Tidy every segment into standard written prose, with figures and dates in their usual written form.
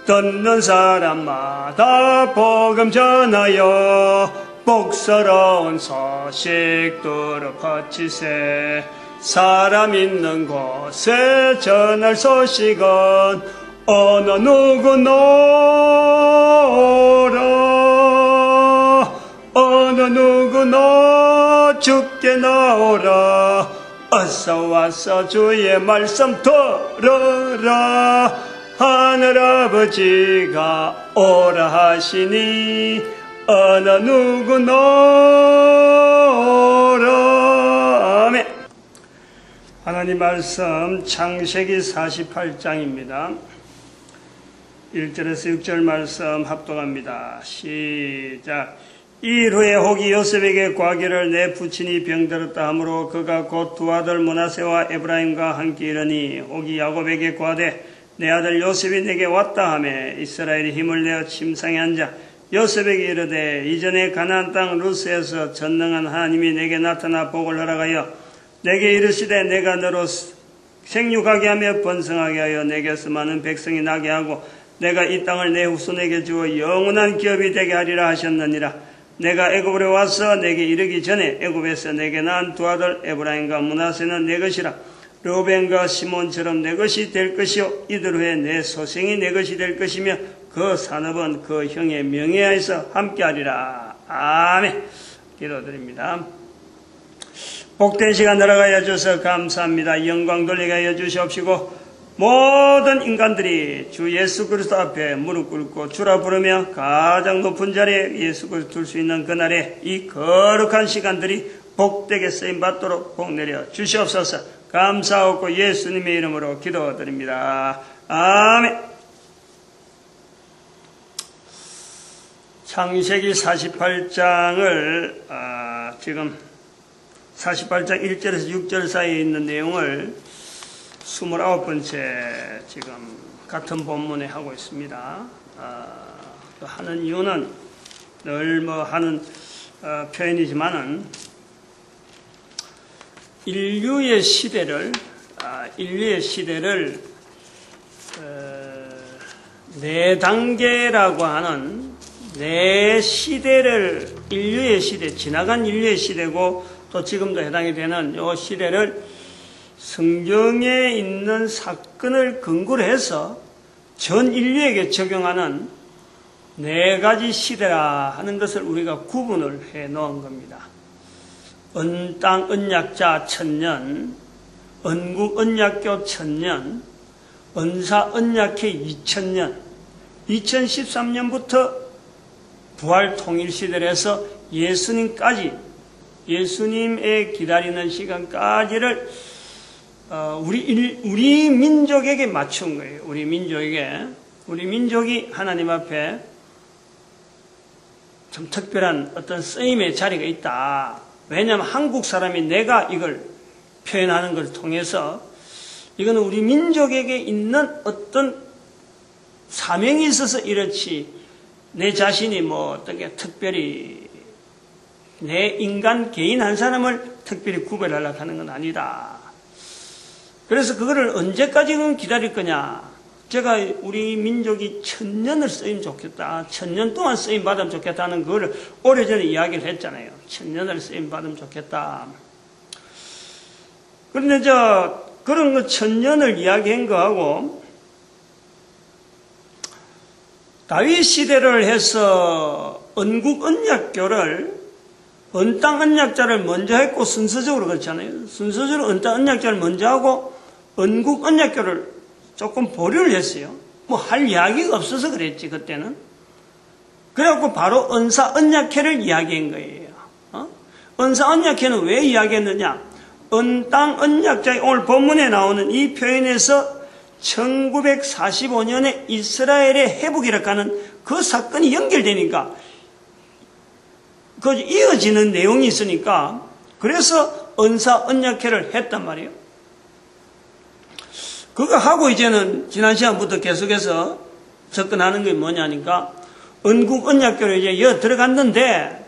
듣는 사람마다 복음 전하여 복스러운 소식들을 퍼치세. 사람 있는 곳에 전할 소식은 어느 누구노라. 어느 누구나 주께 나오라. 어서 와서 주의 말씀 들으라. 하늘아버지가 오라 하시니 어느 누구나 오라. 아멘. 하나님 말씀 창세기 48장입니다. 1절에서 6절 말씀 합독합니다. 시작. 이 후에 혹이 요셉에게 과기를 내 부친이 병들었다 하므로 그가 곧 두 아들 므낫세와 에브라임과 함께 이르니 혹이 야곱에게 과되 내 아들 요셉이 내게 왔다 하매 이스라엘이 힘을 내어 침상에 앉아 요셉에게 이르되 이전에 가나안 땅 루스에서 전능한 하나님이 내게 나타나 복을 허락하여 내게 이르시되 내가 너로 생육하게 하며 번성하게 하여 내게서 많은 백성이 나게 하고 내가 이 땅을 내 후손에게 주어 영원한 기업이 되게 하리라 하셨느니라. 내가 애굽으로 와서 내게 이르기 전에 애굽에서 내게 낳은 두 아들 에브라임과 므낫세는 내 것이라. 르우벤과 시몬처럼 내 것이 될 것이요 이들 후에 내 소생이 내 것이 될 것이며 그 산업은 그 형의 명예하에서 함께하리라. 아멘. 기도드립니다. 복된 시간 날아가여 주셔서 감사합니다. 영광 돌리게 하여 주시옵시고 모든 인간들이 주 예수 그리스도 앞에 무릎 꿇고 주라 부르며 가장 높은 자리에 예수 그리스도 둘 수 있는 그날에 이 거룩한 시간들이 복되게 쓰임받도록 복 내려 주시옵소서. 감사하고 예수님의 이름으로 기도드립니다. 아멘. 창세기 48장을 지금 48장 1절에서 6절 사이에 있는 내용을 29번째 지금 같은 본문에 하고 있습니다. 하는 이유는 늘 뭐 하는 표현이지만은 인류의 시대를 네 단계라고 하는 네 시대를 인류의 시대, 지나간 인류의 시대고 또 지금도 해당이 되는 이 시대를 성경에 있는 사건을 근거로 해서 전 인류에게 적용하는 네 가지 시대라 하는 것을 우리가 구분을 해 놓은 겁니다. 언땅 언약자 1000년, 언국 언약교 1000년, 언사 언약회 2000년, 2013년부터 부활 통일 시대에서 예수님까지, 예수님의 기다리는 시간까지를 우리 민족에게 맞춘 거예요. 우리 민족이 하나님 앞에 좀 특별한 어떤 쓰임의 자리가 있다. 왜냐하면 한국 사람이 내가 이걸 표현하는 걸 통해서 이거는 우리 민족에게 있는 어떤 사명이 있어서 이렇지 내 자신이 뭐 어떻게 특별히 내 인간 개인 한 사람을 특별히 구별하려고 하는 건 아니다. 그래서 그거를 언제까지는 기다릴 거냐. 제가 우리 민족이 1000년을 쓰이면 좋겠다. 1000년 동안 쓰임 받으면 좋겠다는 그거를 오래전에 이야기를 했잖아요. 1000년을 쓰임 받으면 좋겠다. 그런데 그런 거 1000년을 이야기한 거하고 다윗 시대를 해서 언국 언약교를 언땅 언약자를 먼저 했고 순서적으로 그렇잖아요. 순서적으로 언땅 언약자를 먼저 하고 언국 언약교를 조금 보류를 했어요. 뭐 할 이야기가 없어서 그랬지 그때는. 그래갖고 바로 언사 언약회를 이야기한 거예요. 언사 언약회는 왜 이야기했느냐? 언땅 언약자의 오늘 본문에 나오는 이 표현에서 1945년에 이스라엘의 회복이라고 하는 그 사건이 연결되니까 그 이어지는 내용이 있으니까 그래서 언사 언약회를 했단 말이에요. 그거 하고 이제는 지난 시간부터 계속해서 접근하는 게 뭐냐니까 언국 언약교를 이제 들어갔는데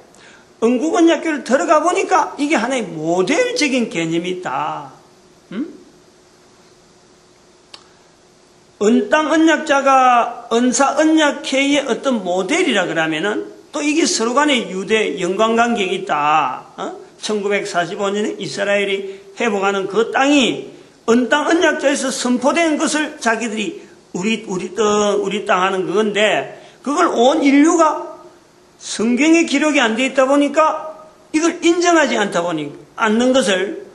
언국 언약교를 들어가 보니까 이게 하나의 모델적인 개념이 있다. 은땅 언약자가 은사 언약회의 어떤 모델이라 그러면은 또 이게 서로 간에 유대 연관관계가 있다. 1945년에 이스라엘이 회복하는 그 땅이 은땅 언약자에서 선포된 것을 자기들이 우리 땅 하는 그건데, 그걸 온 인류가 성경에 기록이 안 돼 있다 보니까 이걸 인정하지 않는 것을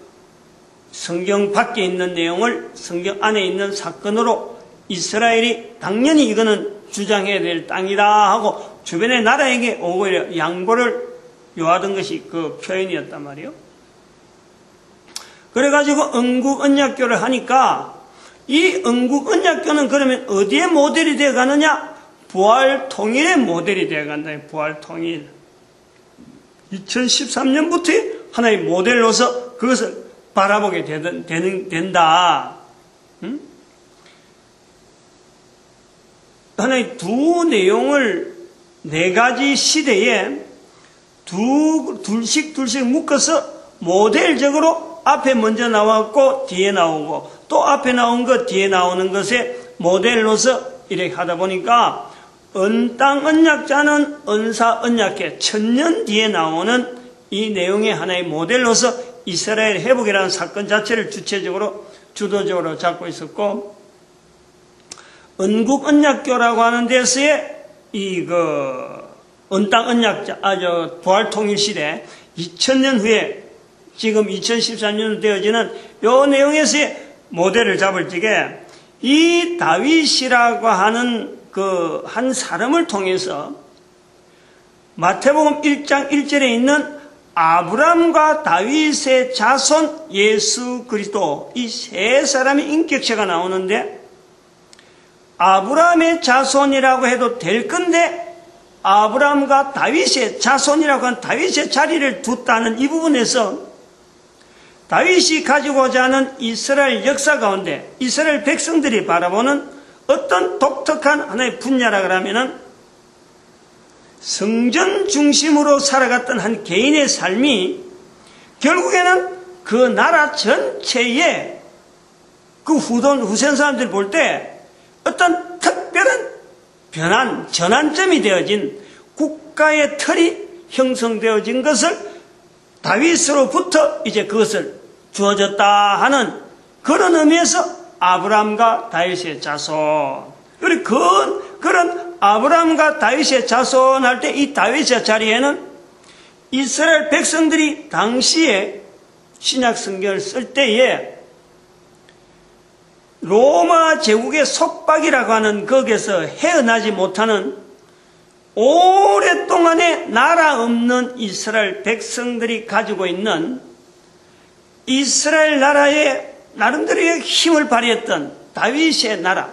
성경 밖에 있는 내용을 성경 안에 있는 사건으로 이스라엘이 당연히 이거는 주장해야 될 땅이다 하고 주변의 나라에게 오히려 양보를 요하던 것이 그 표현이었단 말이에요. 그래가지고 응국 언약교를 하니까 이 응국 언약교는 그러면 어디에 모델이 되어 가느냐? 부활 통일의 모델이 되어 간다. 부활 통일. 2013년부터 하나의 모델로서 그것을 바라보게 된다. 응? 하나의 두 내용을 네 가지 시대에 둘씩 묶어서 모델적으로 앞에 먼저 나왔고 뒤에 나오고 또 앞에 나온 것 뒤에 나오는 것에 모델로서 이렇게 하다 보니까 은땅 언약자는 은사 언약회 1000년 뒤에 나오는 이 내용의 하나의 모델로서 이스라엘 회복이라는 사건 자체를 주도적으로 잡고 있었고, 은국 언약교라고 하는 데서의 은땅 언약자, 부활 통일 시대 2000년 후에 지금 2013년으로 되어지는 요 내용에서의 모델을 잡을 적에 이 다윗이라고 하는 그 한 사람을 통해서 마태복음 1장 1절에 있는 아브람과 다윗의 자손 예수 그리스도 이 세 사람의 인격체가 나오는데, 아브람의 자손이라고 해도 될 건데 아브람과 다윗의 자손이라고 한 다윗의 자리를 뒀다는 이 부분에서 다윗이 가지고자 하는 이스라엘 역사 가운데 이스라엘 백성들이 바라보는 어떤 독특한 하나의 분야라 그러면은 성전 중심으로 살아갔던 한 개인의 삶이 결국에는 그 나라 전체에 그 후손 사람들이 볼 때 어떤 특별한 전환점이 되어진 국가의 틀이 형성되어진 것을 다윗으로부터 이제 그것을 주어졌다 하는 그런 의미에서 아브람과 다윗의 자손. 그리고 그런 아브람과 다윗의 자손 할 때 이 다윗의 자리에는 이스라엘 백성들이 당시에 신약 성경을 쓸 때에 로마 제국의 속박이라고 하는 거기에서 헤어나지 못하는 오랫동안의 나라 없는 이스라엘 백성들이 가지고 있는 이스라엘 나라의 나름대로의 힘을 발휘했던 다윗의 나라,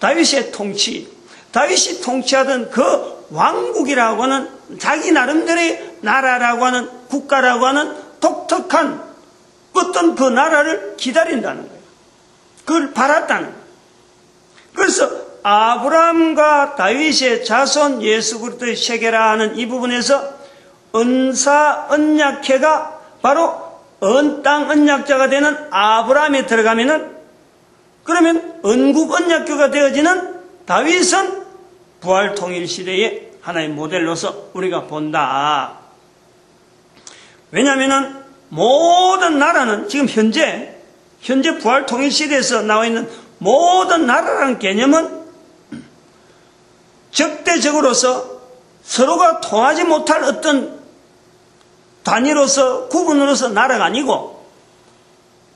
다윗의 통치, 다윗이 통치하던 그 왕국이라고 하는 자기 나름대로의 나라라고 하는 국가라고 하는 독특한 어떤 그 나라를 기다린다는 거예요. 그걸 바랐다는 거예요. 그래서 아브람과 다윗의 자손 예수 그리스도의 세계라 하는 이 부분에서 은사 언약회가 바로 은땅 언약자가 되는 아브람에 들어가면은, 그러면 은국 언약교가 되어지는 다윗은 부활 통일 시대의 하나의 모델로서 우리가 본다. 왜냐하면은 모든 나라는 지금 현재 부활 통일 시대에서 나와 있는 모든 나라라는 개념은 적대적으로서 서로가 통하지 못할 어떤 단위로서 구분으로서 나라가 아니고,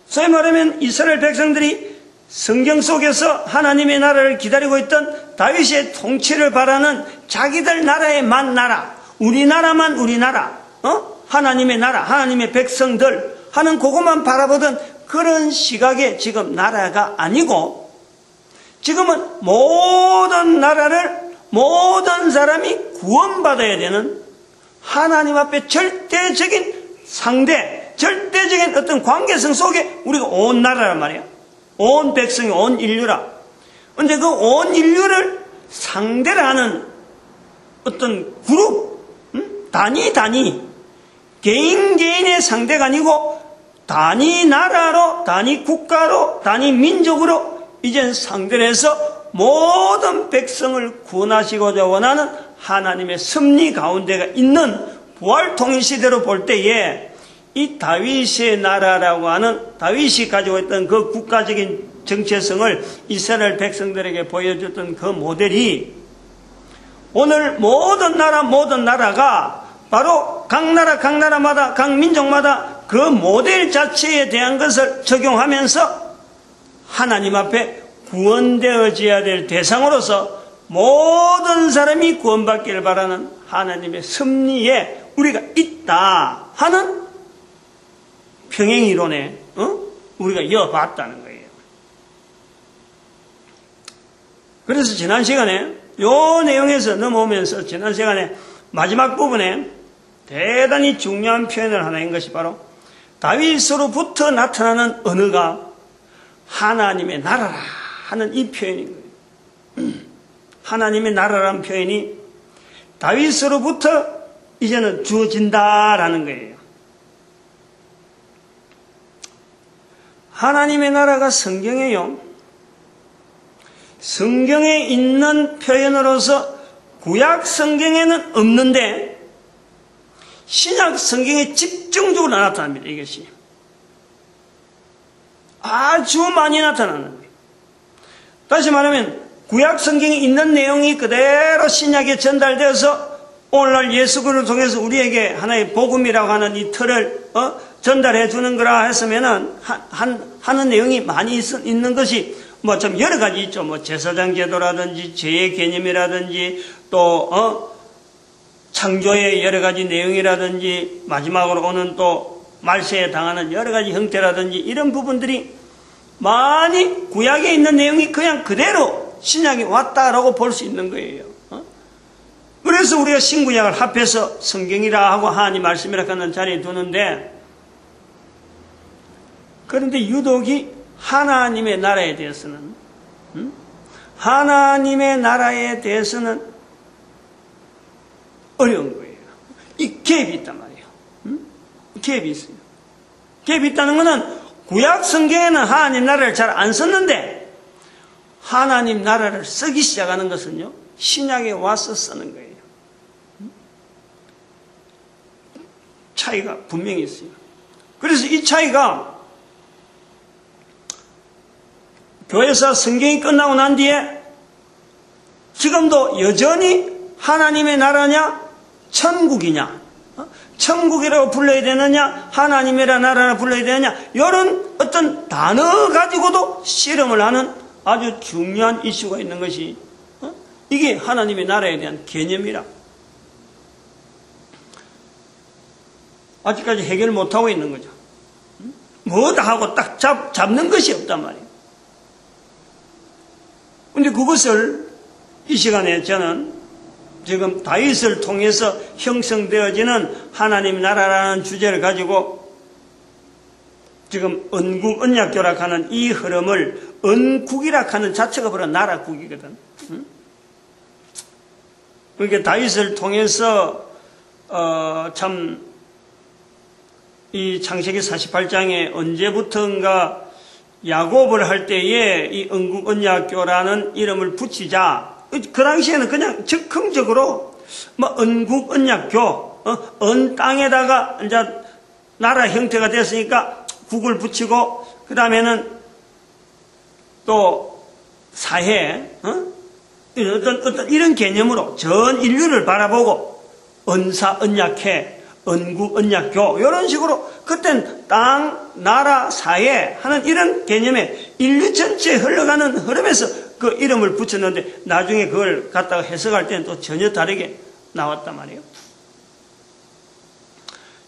소위 말하면 이스라엘 백성들이 성경 속에서 하나님의 나라를 기다리고 있던 다윗의 통치를 바라는 자기들 나라의만 나라, 우리나라만 우리나라, 하나님의 나라, 하나님의 백성들 하는 그것만 바라보던 그런 시각의 지금 나라가 아니고, 지금은 모든 나라를 모든 사람이 구원받아야 되는 하나님 앞에 절대적인 상대, 절대적인 어떤 관계성 속에 우리가 온 나라란 말이야. 온 백성이, 온 인류라. 근데 그 온 인류를 상대로 하는 어떤 그룹, 단위, 개인의 상대가 아니고 단위 나라로, 단위 국가로, 단위 민족으로 이젠 상대에서 모든 백성을 구원하시고자 원하는 하나님의 섭리 가운데가 있는 부활 통일 시대로 볼 때에 이 다윗의 나라라고 하는 다윗이 가지고 있던 그 국가적인 정체성을 이스라엘 백성들에게 보여줬던 그 모델이 오늘 모든 나라가 바로 각 나라마다 각 민족마다 그 모델 자체에 대한 것을 적용하면서 하나님 앞에 구원되어져야 될 대상으로서 모든 사람이 구원받기를 바라는 하나님의 섭리에 우리가 있다 하는 평행이론에 우리가 이어봤다는 거예요. 그래서 지난 시간에 요 내용에서 넘어오면서 지난 시간에 마지막 부분에 대단히 중요한 표현을 하나인 것이 바로 다윗으로부터 나타나는 언어가 하나님의 나라라 하는 이 표현인 거예요. 하나님의 나라라는 표현이 다윗으로부터 이제는 주어진다라는 거예요. 하나님의 나라가 성경에요. 성경에 있는 표현으로서 구약 성경에는 없는데 신약 성경에 집중적으로 나타납니다. 이것이 아주 많이 나타나는 거예요. 다시 말하면 구약 성경에 있는 내용이 그대로 신약에 전달되어서 오늘날 예수 그리스도를 통해서 우리에게 하나의 복음이라고 하는 이 틀을 전달해 주는 거라 했으면은 하는 내용이 많이 있는 것이 뭐 좀 여러 가지 있죠. 뭐 제사장 제도라든지 죄의 개념이라든지 또 창조의 여러 가지 내용이라든지 마지막으로 오는 또 말세에 당하는 여러 가지 형태라든지 이런 부분들이 많이 구약에 있는 내용이 그냥 그대로 신약에 왔다라고 볼 수 있는 거예요. 그래서 우리가 신구약을 합해서 성경이라 하고 하나님 말씀이라 하는 자리에 두는데, 그런데 유독이 하나님의 나라에 대해서는 어려운 거예요. 이 갭이 있단 말이에요. 갭이 있어요. 갭이 있다는 것은 구약 성경에는 하나님 나라를 잘 안 썼는데 하나님 나라를 쓰기 시작하는 것은요, 신약에 와서 쓰는 거예요. 차이가 분명히 있어요. 그래서 이 차이가 교회에서 성경이 끝나고 난 뒤에 지금도 여전히 하나님의 나라냐 천국이냐, 천국이라고 불러야 되느냐 하나님이라 나라라 불러야 되느냐, 이런 어떤 단어 가지고도 씨름을 하는 아주 중요한 이슈가 있는 것이 이게 하나님의 나라에 대한 개념이라 아직까지 해결 못하고 있는 거죠. 뭐다 하고 딱 잡는 것이 없단 말이에요. 근데 그것을 이 시간에 저는 지금 다윗을 통해서 형성되어지는 하나님 나라라는 주제를 가지고 지금 언국 언약교라 하는 이 흐름을, 언국이라 하는 자체가 바로 나라국이거든. 그러니까 다윗을 통해서 참 이 창세기 48장에 언제부턴가 야곱을 할 때에 이 언국 언약교라는 이름을 붙이자, 그 당시에는 그냥 즉흥적으로 뭐 언국 언약교, 언 땅에다가 이제 나라 형태가 됐으니까 국을 붙이고, 그 다음에는 또 사회, 어떤 이런 개념으로 전 인류를 바라보고 언사 언약회, 언국 언약교 이런 식으로 그땐 땅, 나라, 사회 하는 이런 개념에 인류 전체에 흘러가는 흐름에서 그 이름을 붙였는데 나중에 그걸 갖다가 해석할 때는 또 전혀 다르게 나왔단 말이에요.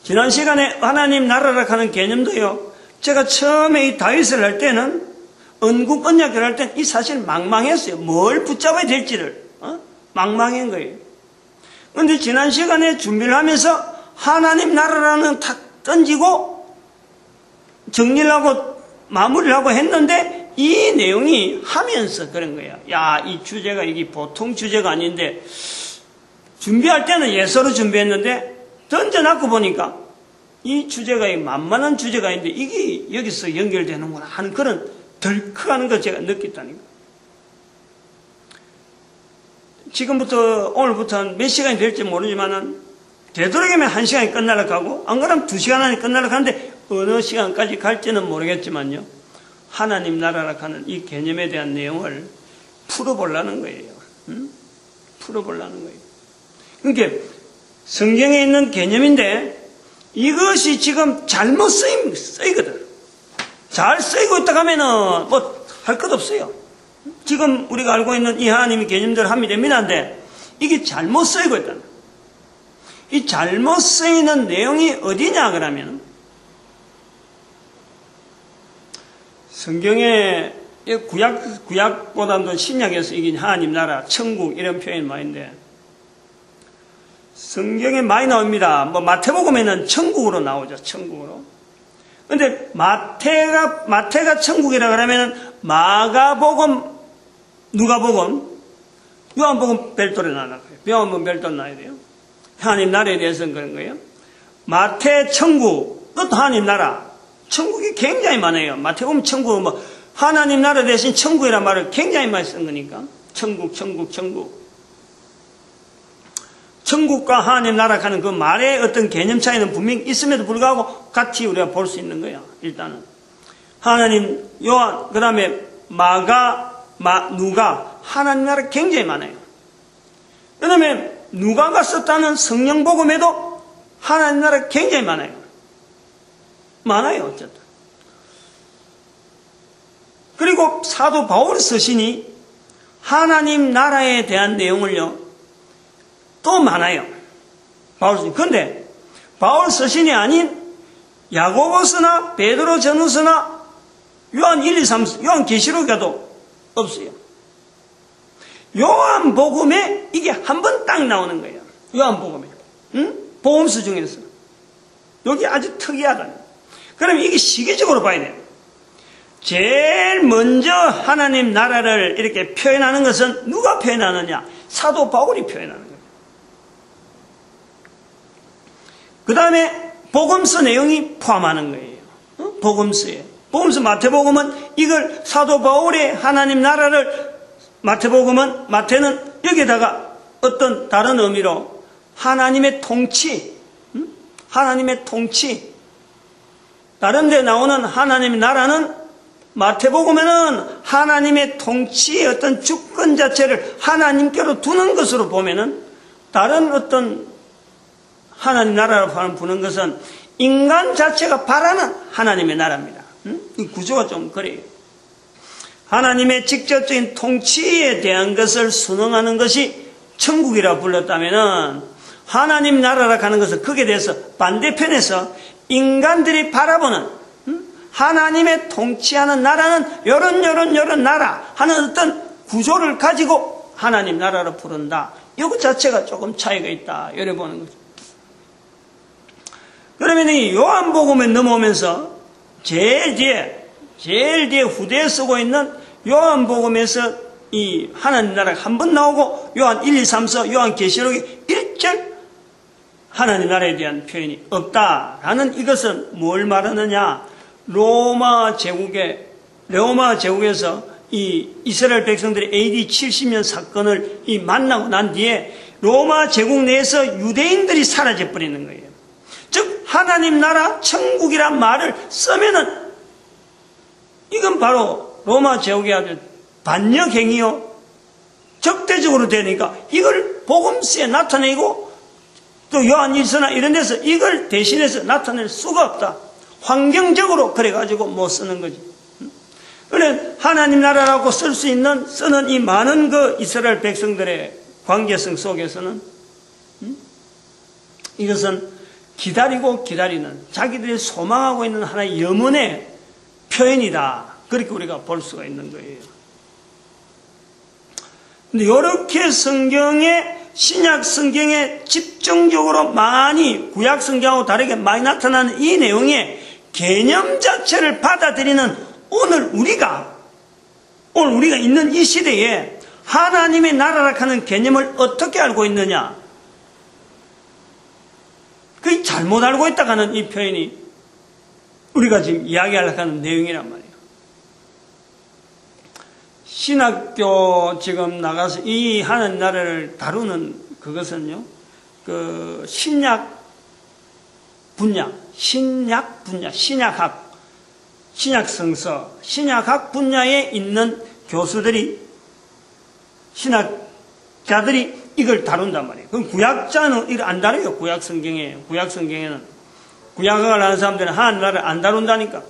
지난 시간에 하나님 나라라 하는 개념도요, 제가 처음에 이 다윗을 할 때는 언국 언약을 할 때는 이 사실 망망했어요. 뭘 붙잡아야 될지를 망망한 거예요. 그런데 지난 시간에 준비를 하면서 하나님 나라라는 탁 던지고 정리를 하고 마무리를 하고 했는데 이 내용이 하면서 그런 거야. 야, 이 주제가 이게 보통 주제가 아닌데, 준비할 때는 예서로 준비했는데 던져놓고 보니까 이 주제가 만만한 주제가 있는데 이게 여기서 연결되는구나 하는 그런 덜컥하는 거 제가 느꼈다니까. 지금부터, 오늘부터 몇 시간이 될지 모르지만은, 되도록이면 1시간이 끝나려고 하고, 안 그러면 2시간 안에 끝나려고 하는데, 어느 시간까지 갈지는 모르겠지만요. 하나님 나라라 하는 이 개념에 대한 내용을 풀어보려는 거예요. 풀어보려는 거예요. 그러니까, 성경에 있는 개념인데, 이것이 지금 잘못 쓰이거든. 잘 쓰이고 있다 하면은, 할 것 없어요. 지금 우리가 알고 있는 이 하나님의 개념대로 하면 됩니다인데, 이게 잘못 쓰이고 있다. 이 잘못 쓰이는 내용이 어디냐, 그러면, 성경에, 구약보다도 신약에서 이긴 하나님 나라, 천국, 이런 표현이 많이 있는데, 성경에 많이 나옵니다. 마태복음에는 천국으로 나오죠, 천국으로. 근데 마태가 천국이라 그러면 마가복음, 누가복음, 요한복음 별도로 나눠요. 요한복음 별도로 나야 돼요. 하나님 나라에 대해서는 그런 거예요. 마태 천국, 그것도 하나님 나라. 천국이 굉장히 많아요. 마태복음 천국은 하나님 나라 대신 천국이라는 말을 굉장히 많이 쓴 거니까. 천국. 천국과 하나님 나라 하는 그 말의 어떤 개념 차이는 분명히 있음에도 불구하고 같이 우리가 볼 수 있는 거야. 일단은 하나님, 요한, 그 다음에 마가, 누가, 하나님 나라 굉장히 많아요. 그 다음에 누가가 썼다는 성령 복음에도 하나님 나라 굉장히 많아요. 어쨌든. 그리고 사도 바울이 쓰시니 하나님 나라에 대한 내용을요, 또 많아요. 그런데 바울 서신이 아닌 야고보서나 베드로 전후서나 요한 1, 2, 3, 요한 계시록에도 없어요. 요한복음에 이게 한 번 딱 나오는 거예요. 요한복음에. 복음서 중에서. 여기 아주 특이하다. 그럼 이게 시기적으로 봐야 돼요. 제일 먼저 하나님 나라를 이렇게 표현하는 것은 누가 표현하느냐? 사도 바울이 표현하는 거예요. 그 다음에 복음서 내용이 포함하는 거예요. 복음서에. 복음서 마태복음은 이걸 사도 바울의 하나님 나라를 마태는 여기에다가 어떤 다른 의미로 하나님의 통치, 다른 데 나오는 하나님의 나라는 마태복음에는 하나님의 통치의 어떤 주권 자체를 하나님께로 두는 것으로 보면은 다른 어떤 하나님 나라로 부는 것은 인간 자체가 바라는 하나님의 나라입니다. 이 구조가 좀 그래요. 하나님의 직접적인 통치에 대한 것을 순응하는 것이 천국이라고 불렀다면은 하나님 나라라 하는 것은 거기에 대해서 반대편에서 인간들이 바라보는 하나님의 통치하는 나라는 요런 나라 하는 어떤 구조를 가지고 하나님 나라로 부른다. 이것 자체가 조금 차이가 있다. 이래 보는 거죠. 그러면 이 요한복음에 넘어오면서 제일 뒤에 후대에 쓰고 있는 요한복음에서 이 하나님 나라가 한 번 나오고 요한 1, 2, 3서 요한 계시록이 1절 하나님 나라에 대한 표현이 없다라는 이것은 뭘 말하느냐? 로마 제국에서 이 이스라엘 백성들이 AD 70년 사건을 만나고 난 뒤에 로마 제국 내에서 유대인들이 사라져 버리는 거예요. 즉 하나님 나라 천국이란 말을 쓰면은 이건 바로 로마 제국의 아주 반역행위요 적대적으로 되니까 이걸 복음서에 나타내고 또 요한일서나 이런 데서 이걸 대신해서 나타낼 수가 없다. 환경적으로 그래가지고 못 쓰는 거지. 그래 하나님 나라라고 쓰는 이 많은 그 이스라엘 백성들의 관계성 속에서는 이것은 기다리는 자기들이 소망하고 있는 하나의 염원의 표현이다. 그렇게 우리가 볼 수가 있는 거예요. 근데 이렇게 신약 성경에 집중적으로 많이 구약 성경하고 다르게 많이 나타나는 이 내용의 개념 자체를 받아들이는 오늘 우리가 있는 이 시대에 하나님의 나라라 하는 개념을 어떻게 알고 있느냐? 그 잘못 알고 있다 하는 이 표현이 우리가 지금 이야기하려고 하는 내용이란 말이에요. 신학교 지금 나가서 이 하나님 나라를 다루는 그것은요, 그 신약 분야, 신약학, 신약성서, 신약학 분야에 있는 교수들이, 신학자들이 이걸 다룬단 말이에요. 그럼 구약자는 이걸 안 다뤄요. 구약 성경에는. 구약을 하는 사람들은 하나님 나라를 안 다룬다니까.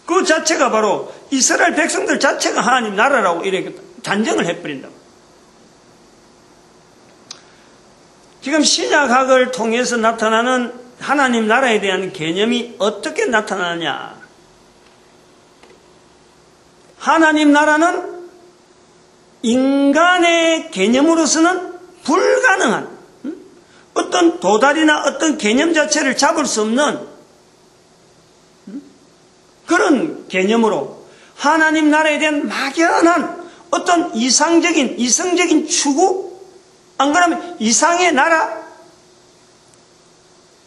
그 자체가 바로 이스라엘 백성들 자체가 하나님 나라라고 이렇게 단정을 해버린다. 지금 신약학을 통해서 나타나는 하나님 나라에 대한 개념이 어떻게 나타나느냐. 하나님 나라는 인간의 개념으로서는 불가능한 어떤 도달이나 어떤 개념 자체를 잡을 수 없는 그런 개념으로 하나님 나라에 대한 막연한 어떤 이성적인 추구, 안 그러면 이상의 나라,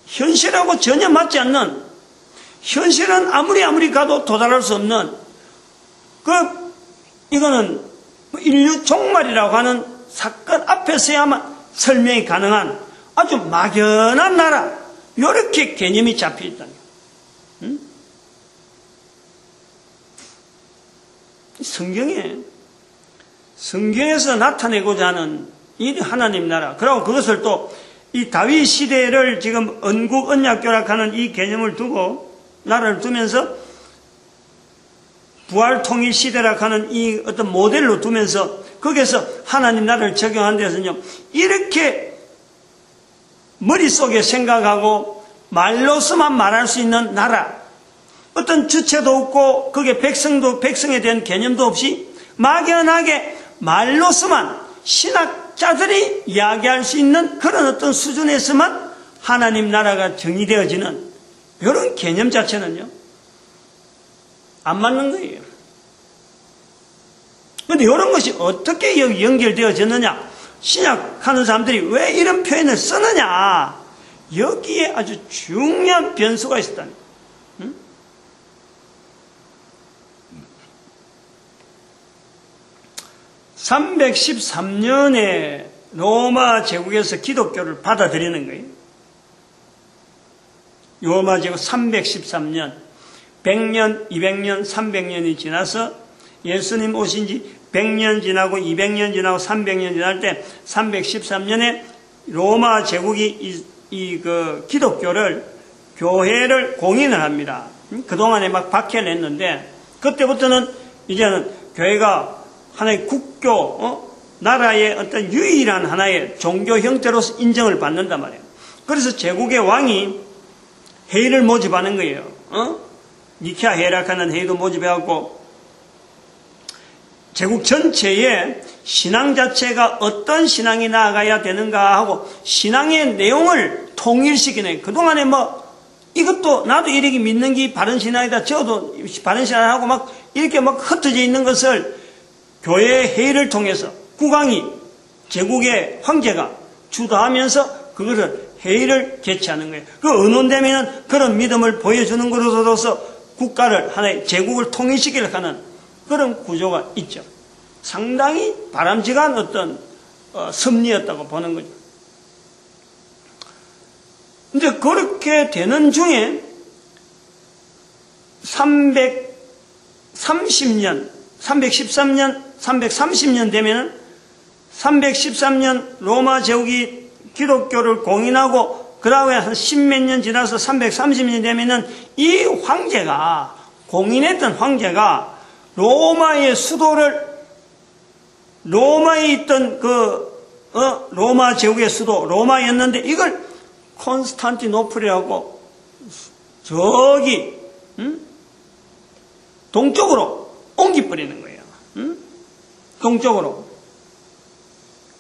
현실하고 전혀 맞지 않는, 현실은 아무리 가도 도달할 수 없는, 이거는 인류 종말이라고 하는 사건 앞에서야만 설명이 가능한 아주 막연한 나라, 이렇게 개념이 잡혀 있다는 거예요. 성경에서 나타내고자 하는 이 하나님 나라, 그리고 그것을 또 이 다윗 시대를 지금 언국 언약교락하는 이 개념을 두고, 나라를 두면서 부활 통일 시대라고 하는 이 어떤 모델로 두면서 거기에서 하나님 나라를 적용한 데서는요, 이렇게 머릿속에 생각하고 말로서만 말할 수 있는 나라, 어떤 주체도 없고 거기에 백성에 대한 개념도 없이 막연하게 말로서만 신학자들이 이야기할 수 있는 그런 어떤 수준에서만 하나님 나라가 정의되어지는 이런 개념 자체는요, 안 맞는 거예요. 그런데 이런 것이 어떻게 연결되어졌느냐, 신약하는 사람들이 왜 이런 표현을 쓰느냐, 여기에 아주 중요한 변수가 있었다는 거예요. 313년에 로마 제국에서 기독교를 받아들이는 거예요. 로마 제국 313년, 100년, 200년, 300년이 지나서 예수님 오신 지 100년 지나고 200년 지나고 300년 지날 때 313년에 로마 제국이 그 기독교를, 교회를 공인을 합니다. 그동안에 막 박해를 했는데, 그때부터는 이제는 교회가 하나의 국교, 나라의 어떤 유일한 하나의 종교 형태로서 인정을 받는단 말이에요. 그래서 제국의 왕이 회의를 모집하는 거예요. 니케아 회의라는 회의도 모집해갖고 제국 전체에 신앙 자체가 어떤 신앙이 나아가야 되는가 하고 신앙의 내용을 통일시키는, 그동안에 이것도 나도 이렇게 믿는 게 바른 신앙이다, 저도 바른 신앙하고 막 이렇게 막 흩어져 있는 것을 교회 회의를 통해서 국왕이, 제국의 황제가 주도하면서 그것을 회의를 개최하는 거예요. 그 의논되면 그런 믿음을 보여주는 것으로서 국가를, 하나의 제국을 통일시키려고 하는 그런 구조가 있죠. 상당히 바람직한 어떤 섭리였다고 보는 거죠. 근데 그렇게 되는 중에 330년 되면은 313년 로마 제국이 기독교를 공인하고 그 다음에 한 10몇 년 지나서 330년 되면은 이 황제가, 공인했던 황제가 로마의 수도를, 로마에 있던 로마 제국의 수도 로마였는데 이걸 콘스탄티노플이라고 저기 동쪽으로 옮겨버리는 거예요. 동쪽으로.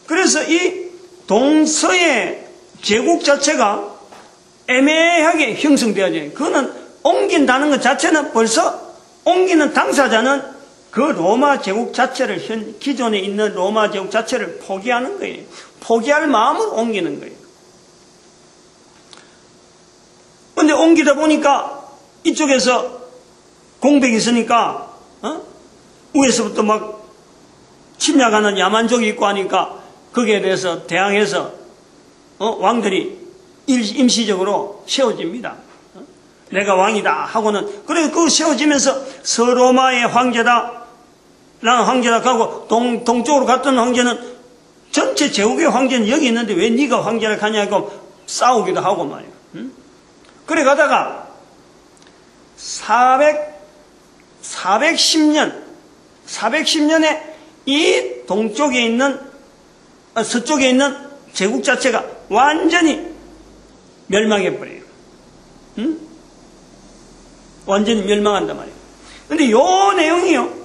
그래서 이 동서의 제국 자체가 애매하게 형성되어져요. 그거는 옮긴다는 것 자체는 벌써 옮기는 당사자는 그 로마 제국 자체를, 기존에 있는 로마 제국 자체를 포기하는 거예요. 포기할 마음으로 옮기는 거예요. 근데 옮기다 보니까 이쪽에서 공백이 있으니까 위에서부터 막 침략하는 야만족이 있고 하니까 거기에 대해서 대항해서 왕들이 임시적으로 세워집니다. 내가 왕이다 하고는 그래서 그 세워지면서 서로마의 황제다 나는 황제다 하고 동쪽으로 갔던 황제는 전체 제국의 황제는 여기 있는데 왜 네가 황제를 가냐고 싸우기도 하고 말이에요. 그래 가다가 410년에 이 동쪽에 있는 서쪽에 있는 제국 자체가 완전히 멸망해버려요. 완전히 멸망한단 말이에요. 근데 요 내용이요.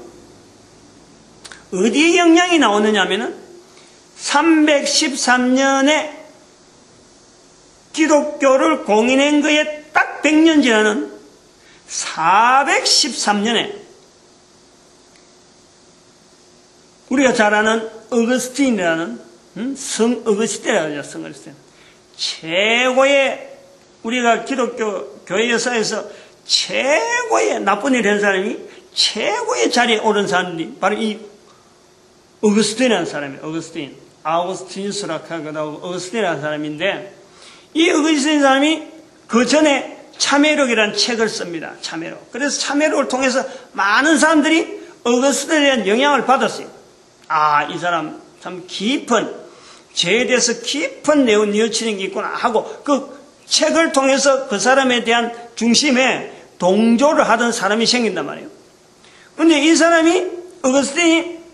어디에 영향이 나오느냐 하면은 313년에 기독교를 공인한 거에 딱 100년 지나는 413년에 우리가 잘 아는 어거스틴이라는 성 어거스틴이라고 하죠. 성 어거스틴. 최고의 우리가 기독교 교회 역사에서 최고의 나쁜 일 한 사람이 최고의 자리에 오른 사람이 바로 이 어거스틴이라는 사람이에요. 어거스틴. 아우구스티누스라고 하기도 하고 어거스틴이라는 사람인데 이 어거스틴 사람이 그 전에 참회록이라는 책을 씁니다. 참회록. 그래서 참회록을 통해서 많은 사람들이 어거스틴에 대한 영향을 받았어요. 아, 이 사람 참 깊은 죄에 대해서 깊은 내용 뉘우치는 게 있구나 하고 그 책을 통해서 그 사람에 대한 중심에 동조를 하던 사람이 생긴단 말이에요. 근데 이 사람이 어거스틴이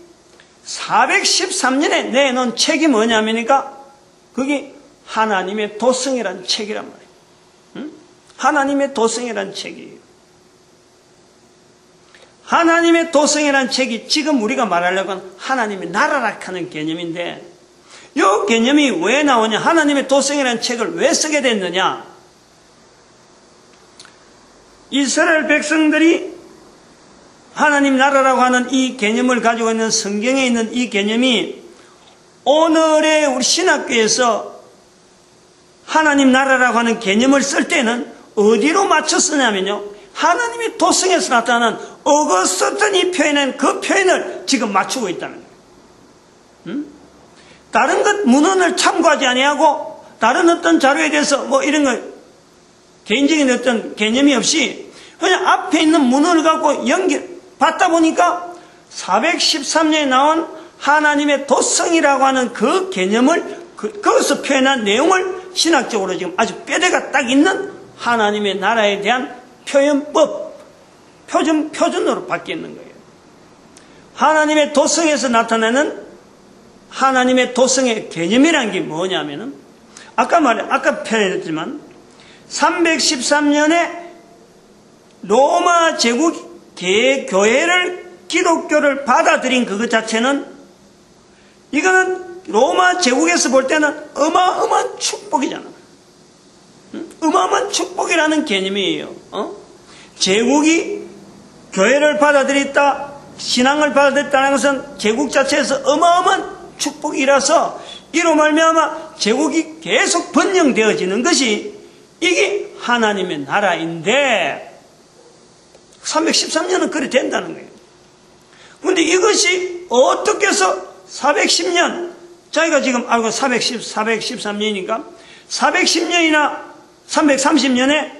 413년에 내놓은 책이 뭐냐면니까 그게 하나님의 도성이라는 책이란 말이에요. 하나님의 도성이라는 책이에요. 하나님의 도성이라는 책이 지금 우리가 말하려고 하는 하나님의 나라라 하는 개념인데 이 개념이 왜 나오냐? 하나님의 도성이라는 책을 왜 쓰게 됐느냐? 이스라엘 백성들이 하나님 나라라고 하는 이 개념을 가지고 있는 성경에 있는 이 개념이 오늘의 우리 신학교에서 하나님 나라라고 하는 개념을 쓸 때는 어디로 맞춰 쓰냐면요. 하나님의 도성에서 나타나는 어거스틴이 표현한 그 표현을 지금 맞추고 있다는 거예요. 다른 것 문헌을 참고하지 아니하고 다른 어떤 자료에 대해서 뭐 이런 거 개인적인 어떤 개념이 없이 그냥 앞에 있는 문헌을 갖고 받다 보니까 413년에 나온 하나님의 도성이라고 하는 그 개념을 거기서 표현한 내용을 신학적으로 지금 아주 뼈대가 딱 있는 하나님의 나라에 대한 표현법, 표준으로 바뀌는 거예요. 하나님의 도성에서 나타나는 하나님의 도성의 개념이란 게 뭐냐면은 아까 표현했지만 313년에 로마 제국 교회를 기독교를 받아들인 그것 자체는 이거는 로마 제국에서 볼 때는 어마어마한 축복이잖아. 어마어마한 축복이라는 개념이에요. 제국이 교회를 받아들였다, 신앙을 받아들였다는 것은 제국 자체에서 어마어마한 축복이라서 이로 말미암아 제국이 계속 번영되어지는 것이 이게 하나님의 나라인데 313년은 그래 된다는 거예요. 그런데 이것이 어떻게 해서 410년 자기가 지금 알고 413년이니까 410년이나 330년에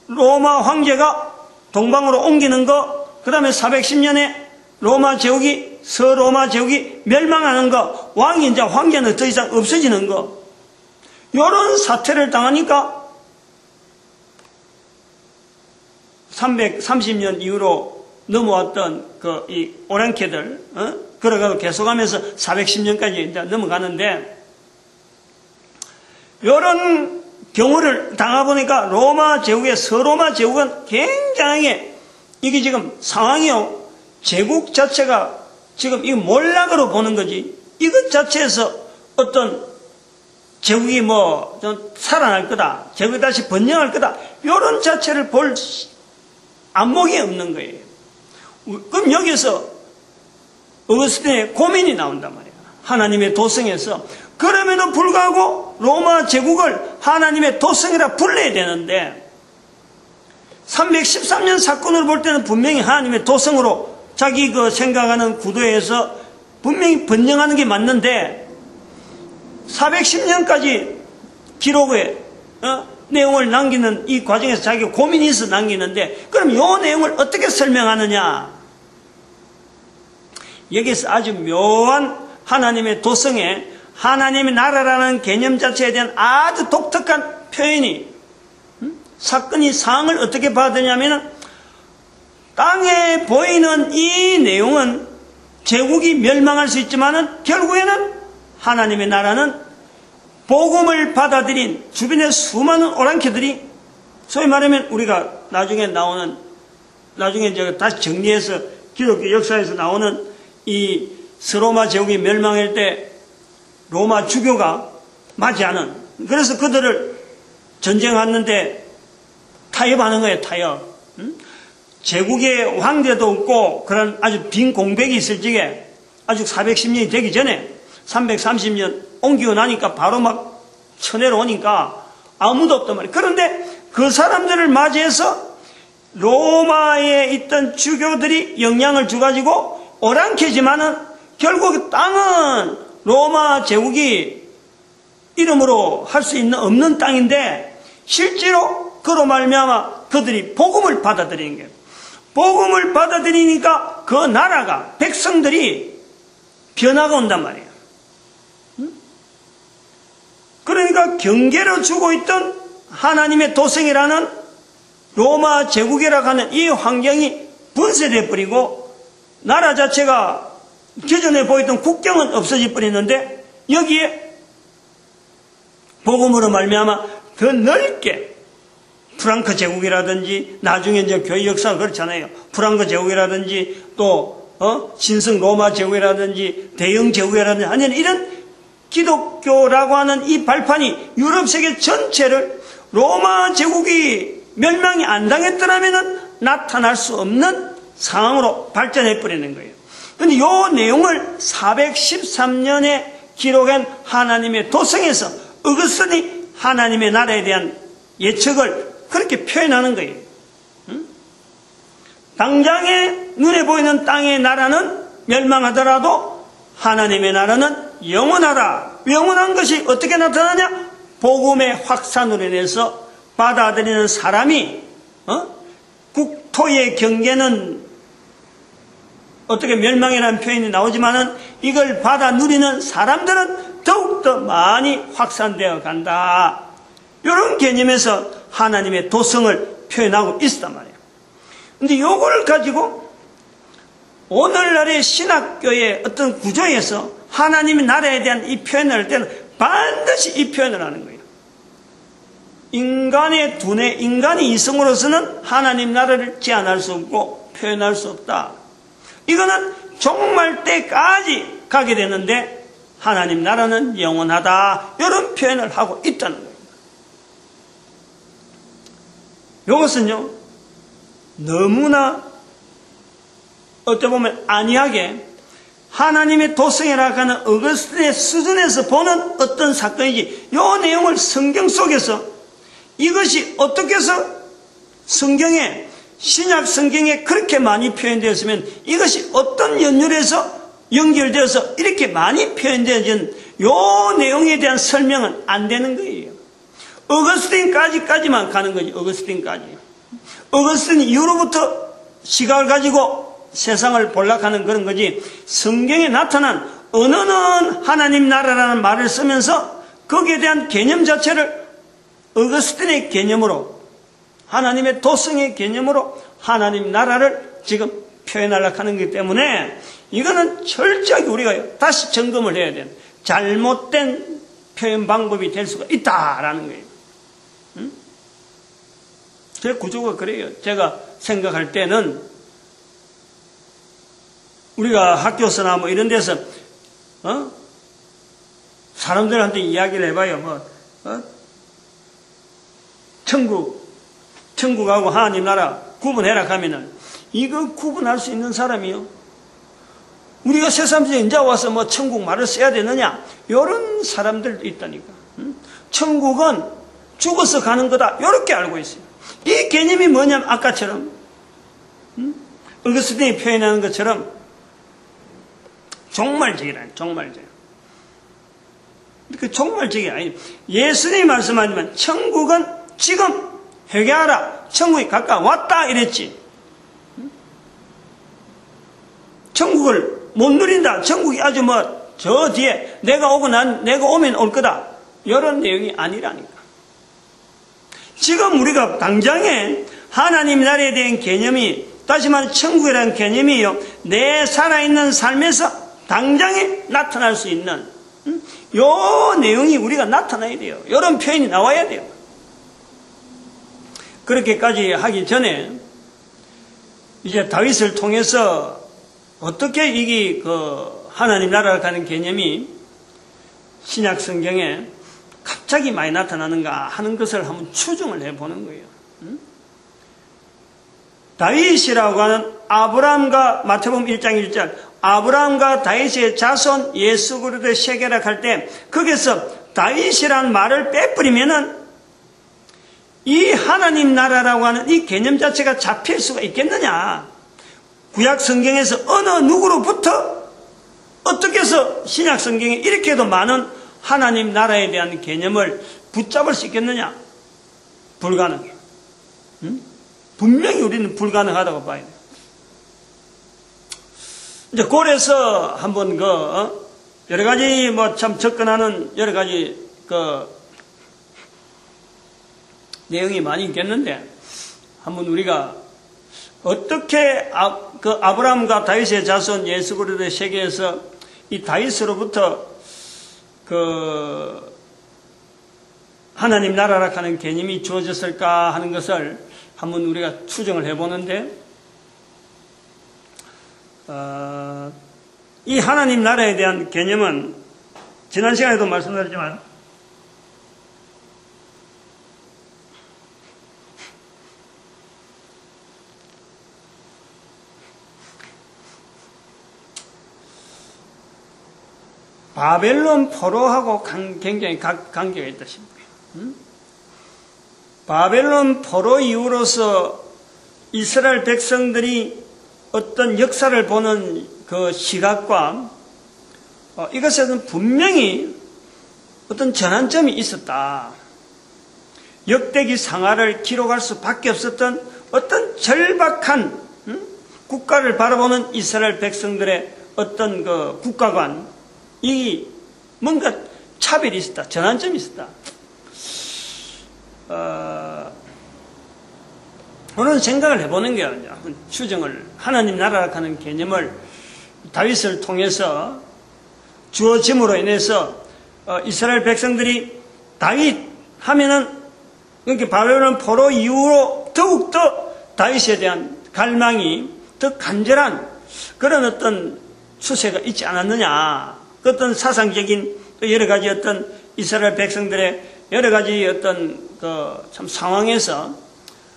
로마 황제가 동방으로 옮기는 거, 그 다음에 410년에 로마 제국이 서로마 제국이 멸망하는 거, 왕이 이제 황제는 더 이상 없어지는 거, 이런 사태를 당하니까 330년 이후로 넘어왔던 이 오랑캐들, 걸어가고 계속하면서 410년까지 이제 넘어가는데, 이런 경우를 당해보니까 로마 제국의 서로마 제국은 굉장히 이게 지금 상황이요. 제국 자체가 지금 이 몰락으로 보는 거지. 이것 자체에서 어떤 제국이 좀 살아날 거다. 제국이 다시 번영할 거다. 이런 자체를 볼 안목이 없는 거예요. 그럼 여기서 어거스틴의 고민이 나온단 말이에요. 하나님의 도성에서. 그럼에도 불구하고 로마 제국을 하나님의 도성이라 불러야 되는데 313년 사건을 볼 때는 분명히 하나님의 도성으로 자기 생각하는 구도에서 분명히 번영하는 게 맞는데 410년까지 기록에 내용을 남기는 이 과정에서 자기가 고민이 있어 남기는데 그럼 이 내용을 어떻게 설명하느냐? 여기서 아주 묘한 하나님의 도성에 하나님의 나라라는 개념 자체에 대한 아주 독특한 표현이 사건이 상황을 어떻게 받으냐면 땅에 보이는 이 내용은 제국이 멸망할 수 있지만은 결국에는 하나님의 나라는 복음을 받아들인 주변의 수많은 오랑캐들이 소위 말하면 우리가 나중에 제가 다시 정리해서 기독교 역사에서 나오는 이 서로마 제국이 멸망할 때 로마 주교가 맞이하는 그래서 그들을 전쟁하는데 타협하는 거예요. 타협. 제국의 황제도 없고 그런 아주 빈 공백이 있을 적에 아주 410년이 되기 전에 330년 옮기고 나니까 바로 막 천해로 오니까 아무도 없단 말이에요. 그런데 그 사람들을 맞이해서 로마에 있던 주교들이 영향을 줘가지고 오랑캐지만은 결국 땅은 로마 제국이 이름으로 할 수 있는 없는 땅인데 실제로 그로 말미암아 그들이 복음을 받아들이는 거예요. 복음을 받아들이니까 그 나라가 백성들이 변화가 온단 말이에요. 그러니까 경계를 주고 있던 하나님의 도성이라는 로마 제국이라고 하는 이 환경이 분쇄돼 버리고 나라 자체가 기존에 보이던 국경은 없어져 버리는데 여기에 복음으로 말미암아 더 넓게 프랑크 제국이라든지 나중에 이제 교회 역사가 그렇잖아요. 프랑크 제국이라든지 또 신성 로마 제국이라든지 대영 제국이라든지 하는 이런 기독교라고 하는 이 발판이 유럽 세계 전체를 로마 제국이 멸망이 안 당했더라면 나타날 수 없는 상황으로 발전해 버리는 거예요. 그런데 이 내용을 413년에 기록한 하나님의 도성에서 어거스틴이 하나님의 나라에 대한 예측을 그렇게 표현하는 거예요. 당장에 눈에 보이는 땅의 나라는 멸망하더라도 하나님의 나라는 영원하다. 영원한 것이 어떻게 나타나냐? 복음의 확산으로 인해서 받아들이는 사람이 국토의 경계는 어떻게 멸망이라는 표현이 나오지만은 이걸 받아 누리는 사람들은 더욱더 많이 확산되어 간다. 이런 개념에서 하나님의 도성을 표현하고 있단 말이에요. 근데 이걸 가지고 오늘날의 신학교의 어떤 구조에서 하나님의 나라에 대한 이 표현을 할 때는 반드시 이 표현을 하는 거예요. 인간의 두뇌, 인간의 이성으로서는 하나님 나라를 제한할 수 없고 표현할 수 없다. 이거는 종말 때까지 가게 되는데 하나님 나라는 영원하다. 이런 표현을 하고 있다는 거예요. 이것은요, 너무나 어떻게 보면 안이하게 하나님의 도성이라고 하는 어거스틴의 수준에서 보는 어떤 사건이지, 이 내용을 성경 속에서 이것이 어떻게 해서 성경에, 신약 성경에 그렇게 많이 표현되었으면 이것이 어떤 연율에서 연결되어서 이렇게 많이 표현되어진 이 내용에 대한 설명은 안 되는 거예요. 어거스틴까지만 가는 거지. 어거스틴까지. 어거스틴 이후로부터 시각을 가지고 세상을 볼락하는 그런 거지. 성경에 나타난 언어는 하나님 나라라는 말을 쓰면서 거기에 대한 개념 자체를 어거스틴의 개념으로, 하나님의 도성의 개념으로 하나님 나라를 지금 표현하려고 하는 거기 때문에 이거는 철저하게 우리가 다시 점검을 해야 되는 잘못된 표현 방법이 될 수가 있다라는 거예요. 제 구조가 그래요. 제가 생각할 때는 우리가 학교서나 뭐 이런 데서 사람들한테 이야기를 해봐요. 천국하고 하나님 나라 구분해라 하면은 이거 구분할 수 있는 사람이요. 우리가 새삼스레 이제 와서 뭐 천국 말을 써야 되느냐? 이런 사람들도 있다니까. 천국은 죽어서 가는 거다. 이렇게 알고 있어요. 이 개념이 뭐냐면 아까처럼 어거스틴이 표현하는 것처럼 종말적이라는 종말적. 그 종말적이 아니 예수님이 말씀하지만 천국은 지금 회개하라. 천국이 가까이 왔다 이랬지. 천국을 못 누린다. 천국이 아주 저 뒤에 내가 오면 올 거다. 이런 내용이 아니라니까. 지금 우리가 당장에 하나님 나라에 대한 개념이 다시 말해 천국이라는 개념이요. 내 살아있는 삶에서 당장에 나타날 수 있는 요 내용이 우리가 나타나야 돼요. 이런 표현이 나와야 돼요. 그렇게까지 하기 전에 이제 다윗을 통해서 어떻게 이게 하나님 나라를 가는 개념이 신약 성경에 갑자기 많이 나타나는가 하는 것을 한번 추정을 해보는 거예요. 다윗이라고 하는 아브라함과 마태복음 1장 1절 아브라함과 다윗의 자손 예수 그리스도의 세계라 할 때 거기서 다윗이라는 말을 빼버리면은 이 하나님 나라라고 하는 이 개념 자체가 잡힐 수가 있겠느냐. 구약 성경에서 어느 누구로부터 어떻게 해서 신약 성경에 이렇게도 많은 하나님 나라에 대한 개념을 붙잡을 수 있겠느냐? 불가능해요. 분명히 우리는 불가능하다고 봐야 돼요. 이제 그래서 한번 여러 가지 참 접근하는 여러 가지 내용이 많이 있겠는데 한번 우리가 어떻게 아브라함과 다윗의 자손 예수 그리스도의 세계에서 이 다윗으로부터 하나님 나라라 하는 개념이 주어졌을까 하는 것을 한번 우리가 추정을 해보는데 이 하나님 나라에 대한 개념은 지난 시간에도 말씀드렸지만 바벨론 포로하고 굉장히 관계가 있다 싶어요. 바벨론 포로 이후로서 이스라엘 백성들이 어떤 역사를 보는 그 시각과 이것에는 분명히 어떤 전환점이 있었다. 역대기 상하를 기록할 수밖에 없었던 어떤 절박한 국가를 바라보는 이스라엘 백성들의 어떤 그 국가관 이 뭔가 차별이 있었다. 전환점이 있었다. 오늘 생각을 해보는 게 아니라 추정을 하나님 나라라 하는 개념을 다윗을 통해서 주어짐으로 인해서 이스라엘 백성들이 다윗 하면은 그렇게 바벨론 포로 이후로 더욱더 다윗에 대한 갈망이 더 간절한 그런 어떤 추세가 있지 않았느냐. 그 어떤 사상적인 여러 가지 어떤 이스라엘 백성들의 여러 가지 어떤 참 상황에서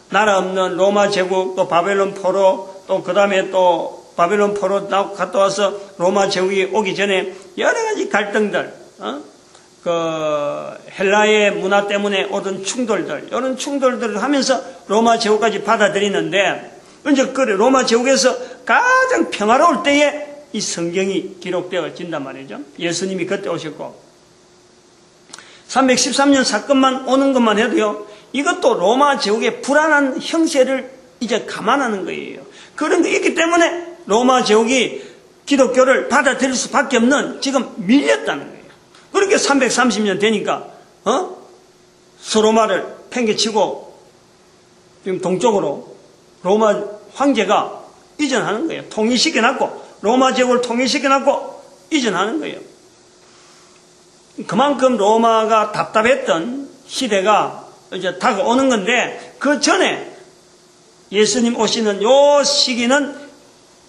나라 없는 로마 제국 또 바벨론 포로 또 그 다음에 또 바벨론 포로 갔다 와서 로마 제국이 오기 전에 여러 가지 갈등들, 헬라의 문화 때문에 오던 충돌들, 이런 충돌들을 하면서 로마 제국까지 받아들이는데, 이제 그 로마 제국에서 가장 평화로울 때에 이 성경이 기록되어진단 말이죠. 예수님이 그때 오셨고 313년 사건만 오는 것만 해도요. 이것도 로마 제국의 불안한 형세를 이제 감안하는 거예요. 그런 게 있기 때문에 로마 제국이 기독교를 받아들일 수밖에 없는 지금 밀렸다는 거예요. 그렇게 330년 되니까 서로마를 팽개치고 지금 동쪽으로 로마 황제가 이전하는 거예요. 통일시켜놨고 로마 제국을 통일시켜놨고 이전하는 거예요. 그만큼 로마가 답답했던 시대가 이제 다가오는 건데 그 전에 예수님 오시는 요 시기는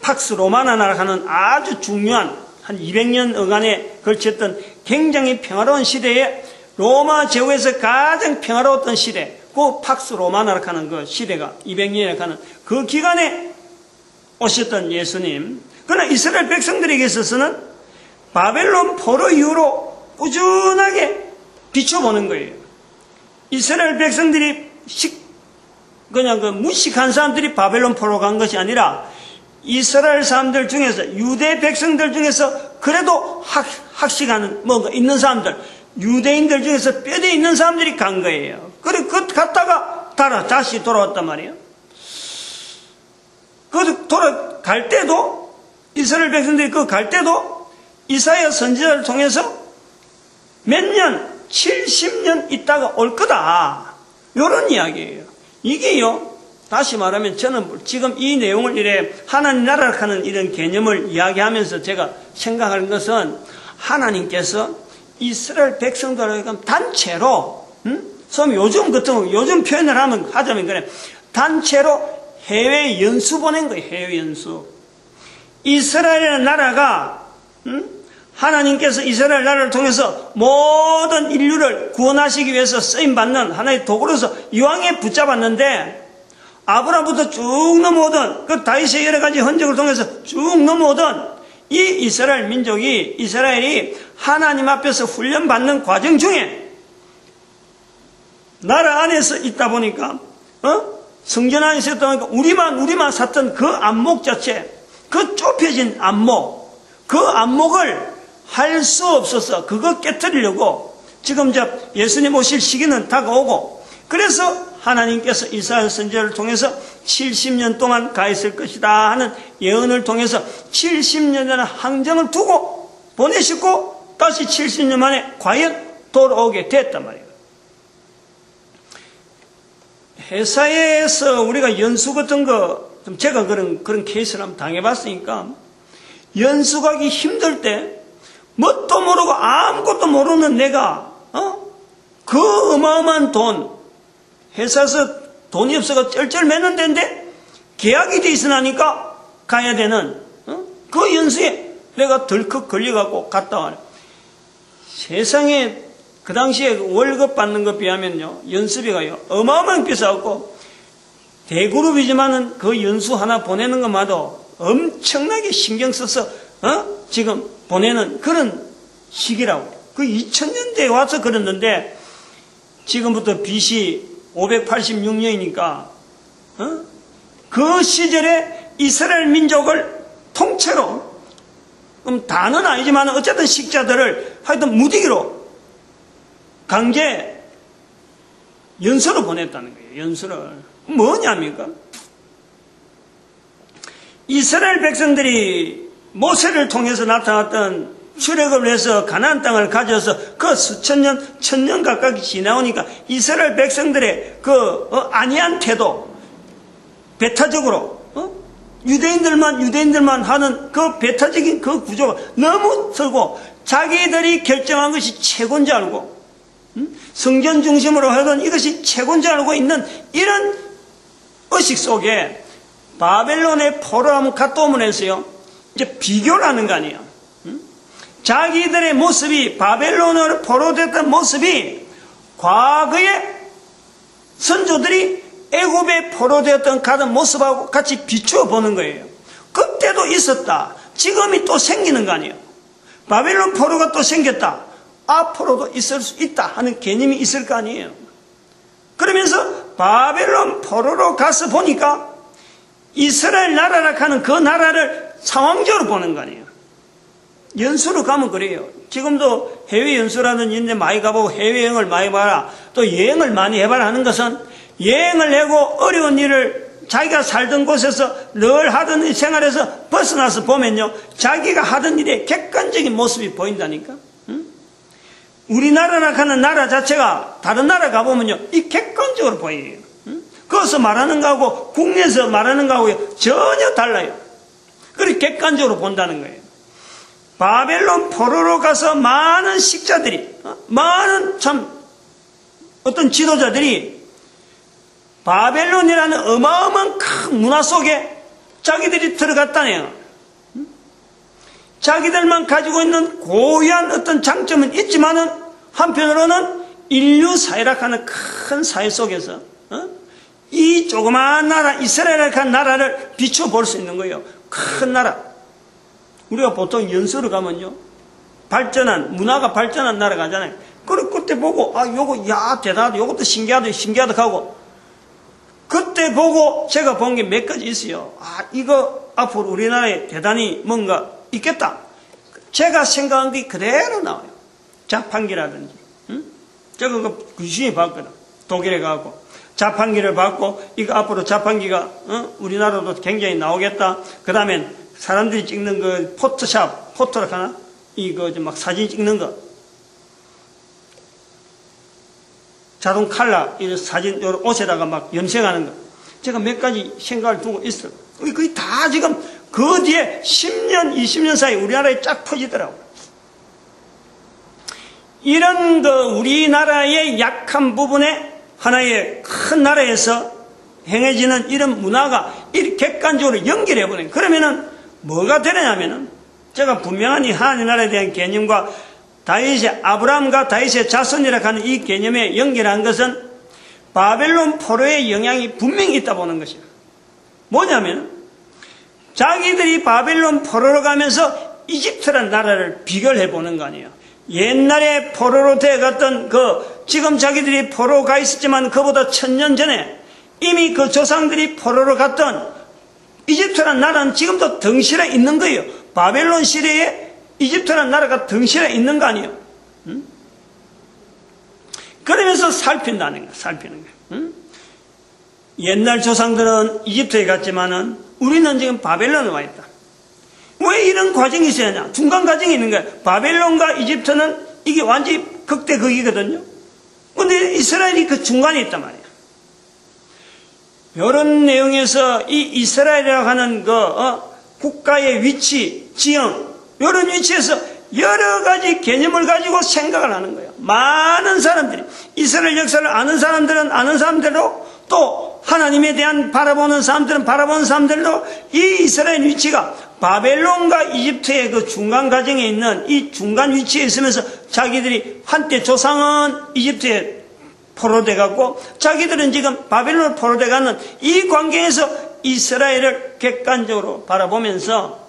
팍스 로마나라 하는 아주 중요한 한 200년 어간에 걸쳤던 굉장히 평화로운 시대에 로마 제국에서 가장 평화로웠던 시대 그 팍스 로마나라 하는 그 시대가 200년에 가는 그 기간에 오셨던 예수님. 그러나 이스라엘 백성들에게 있어서는 바벨론 포로 이후로 꾸준하게 비춰보는 거예요. 이스라엘 백성들이 그냥 무식한 사람들이 바벨론 포로 간 것이 아니라 이스라엘 사람들 중에서 유대 백성들 중에서 그래도 학식하는 뭔가 있는 사람들, 유대인들 중에서 뼈대 있는 사람들이 간 거예요. 그래, 갔다가 다시 돌아왔단 말이에요. 돌아갈 때도, 이스라엘 백성들이 갈 때도 이사야 선지자를 통해서 몇 년, 70년 있다가 올 거다. 요런 이야기예요. 이게요, 다시 말하면 저는 지금 이 내용을 이래 하나님 나라를 하는 이런 개념을 이야기하면서 제가 생각하는 것은 하나님께서 이스라엘 백성들을 단체로, 요즘 표현을 하자면 그래. 단체로 해외 연수 보낸 거예요. 해외 연수. 이스라엘이라는 나라가, 하나님께서 이스라엘 나라를 통해서 모든 인류를 구원하시기 위해서 쓰임받는 하나의 도구로서 이왕에 붙잡았는데, 아브라함부터 쭉 넘어오던 그 다윗의 여러 가지 흔적을 통해서 쭉 넘어오던 이 이스라엘 민족이, 이스라엘이 하나님 앞에서 훈련받는 과정 중에 나라 안에서 있다 보니까, 성전 안에서 있다 보니까 우리만 샀던 그 안목 자체, 그 좁혀진 안목, 그 안목을 할 수 없어서 그거 깨뜨리려고 지금 예수님 오실 시기는 다가오고, 그래서 하나님께서 이사야 선지자를 통해서 70년 동안 가 있을 것이다 하는 예언을 통해서 70년이라는 항정을 두고 보내시고 다시 70년 만에 과연 돌아오게 됐단 말이에요. 회사에서 우리가 연수 같은 거, 제가 그런 케이스를 한번 당해봤으니까, 연수 가기 힘들 때 뭣도 모르고 아무것도 모르는 내가 그 어마어마한 돈, 회사에서 돈이 없어서 쩔쩔매는 데인데 계약이 돼 있으니까 가야 되는 그 연수에 내가 덜컥 걸려갖고 갔다 와요. 세상에 그 당시에 월급 받는 것 비하면요, 연수비가요 어마어마하게 비싸고, 대그룹이지만은 그 연수 하나 보내는 것마다 엄청나게 신경 써서 지금 보내는 그런 시기라고. 그 2000년대에 와서 그랬는데, 지금부터 BC 586년이니까 그 시절에 이스라엘 민족을 통째로, 다는 아니지만 어쨌든 식자들을 하여튼 무디기로 강제 연수로 보냈다는 거예요. 연수를. 뭐냐입니까? 이스라엘 백성들이 모세를 통해서 나타났던 출애굽을 해서 가나안 땅을 가져서 그 수천 년, 1000년 가까이 지나오니까 이스라엘 백성들의 그 안이한 태도, 배타적으로 유대인들만 하는 그 배타적인 그 구조가 너무 들고, 자기들이 결정한 것이 최고인 줄 알고, 성전 중심으로 하던 이것이 최고인 줄 알고 있는 이런 의식 속에 바벨론의 포로함 갔다 오면 해서요, 이제 비교를 하는 거 아니에요. 자기들의 모습이, 바벨론으로 포로됐던 모습이 과거의 선조들이 애굽에 포로되었던 가던 모습하고 같이 비추어 보는 거예요. 그때도 있었다, 지금이 또 생기는 거 아니에요. 바벨론 포로가 또 생겼다, 앞으로도 있을 수 있다 하는 개념이 있을 거 아니에요. 그러면서 바벨론 포로로 가서 보니까 이스라엘 나라라 하는 그 나라를 상황적으로 보는 거 아니에요. 연수로 가면 그래요. 지금도 해외 연수라는 인데 많이 가보고 해외여행을 많이 봐라, 또 여행을 많이 해봐라 하는 것은, 여행을 하고 어려운 일을 자기가 살던 곳에서 늘 하던 생활에서 벗어나서 보면요, 자기가 하던 일의 객관적인 모습이 보인다니까. 우리나라나 하는 나라 자체가 다른 나라 가보면요, 이 객관적으로 보여요. 거기서 말하는 거하고 국내에서 말하는 거하고 전혀 달라요. 그렇게 객관적으로 본다는 거예요. 바벨론 포로로 가서 많은 식자들이, 많은 어떤 지도자들이 바벨론이라는 어마어마한 큰 문화 속에 자기들이 들어갔다네요. 자기들만 가지고 있는 고유한 어떤 장점은 있지만은 한편으로는 인류 사회라 하는 큰 사회 속에서 이 조그마한 나라, 이스라엘이라는 나라를 비춰 볼 수 있는 거예요. 큰 나라. 우리가 보통 연수를 가면요, 문화가 발전한 나라 가잖아요. 그리고 그때 보고, 요거, 대단하다, 요것도 신기하다 하고, 그때 보고 제가 본 게 몇 가지 있어요. 이거 앞으로 우리나라에 대단히 뭔가 있겠다. 제가 생각한 게 그대로 나와요. 자판기라든지. 응? 저거 유심히 봤거든. 독일에 가고. 자판기를 받고, 이거 앞으로 자판기가, 우리나라도 굉장히 나오겠다. 그 다음엔 사람들이 찍는 그 포토샵, 포토라 하나? 이거 막 사진 찍는 거. 자동 칼라, 이 사진, 요 옷에다가 막 염색하는 거. 제가 몇 가지 생각을 두고 있어요. 거의 다 지금 그 뒤에 10년, 20년 사이 우리나라에 쫙 퍼지더라고요. 이런 우리나라의 약한 부분에 하나의 큰 나라에서 행해지는 이런 문화가 이렇게 객관적으로 연결해보는, 그러면은 뭐가 되느냐면은, 제가 분명한 이 하나님 나라에 대한 개념과 아브라함과 다윗의 자손이라 하는 이 개념에 연결한 것은 바벨론 포로의 영향이 분명히 있다 보는 것이에요. 뭐냐면, 자기들이 바벨론 포로로 가면서 이집트라는 나라를 비교를 해보는 거 아니에요. 옛날에 포로로 되어갔던 지금 자기들이 포로 가 있었지만 그보다 1000년 전에 이미 그 조상들이 포로로 갔던 이집트라는 나라는 지금도 덩실에 있는 거예요. 바벨론 시대에 이집트라는 나라가 덩실에 있는 거 아니에요. 응? 그러면서 살핀다는 거예요. 살피는 거예요. 응? 옛날 조상들은 이집트에 갔지만은 우리는 지금 바벨론에 와 있다. 왜 이런 과정이 있어야 하냐? 중간 과정이 있는 거예요. 바벨론과 이집트는 이게 완전히 극대극이거든요. 근데 이스라엘이 그 중간에 있단 말이에요. 이런 내용에서 이 이스라엘이라고 하는 국가의 위치, 지형, 이런 위치에서 여러 가지 개념을 가지고 생각을 하는 거예요. 많은 사람들이, 이스라엘 역사를 아는 사람들은 아는 사람대로, 또 하나님에 대한 바라보는 사람들은 바라보는 사람들로 이 이스라엘 위치가 바벨론과 이집트의 그 중간 과정에 있는 이 중간 위치에 있으면서 자기들이 한때 조상은 이집트에 포로돼 갖고 자기들은 지금 바벨론 포로돼 가는 이 관계에서 이스라엘을 객관적으로 바라보면서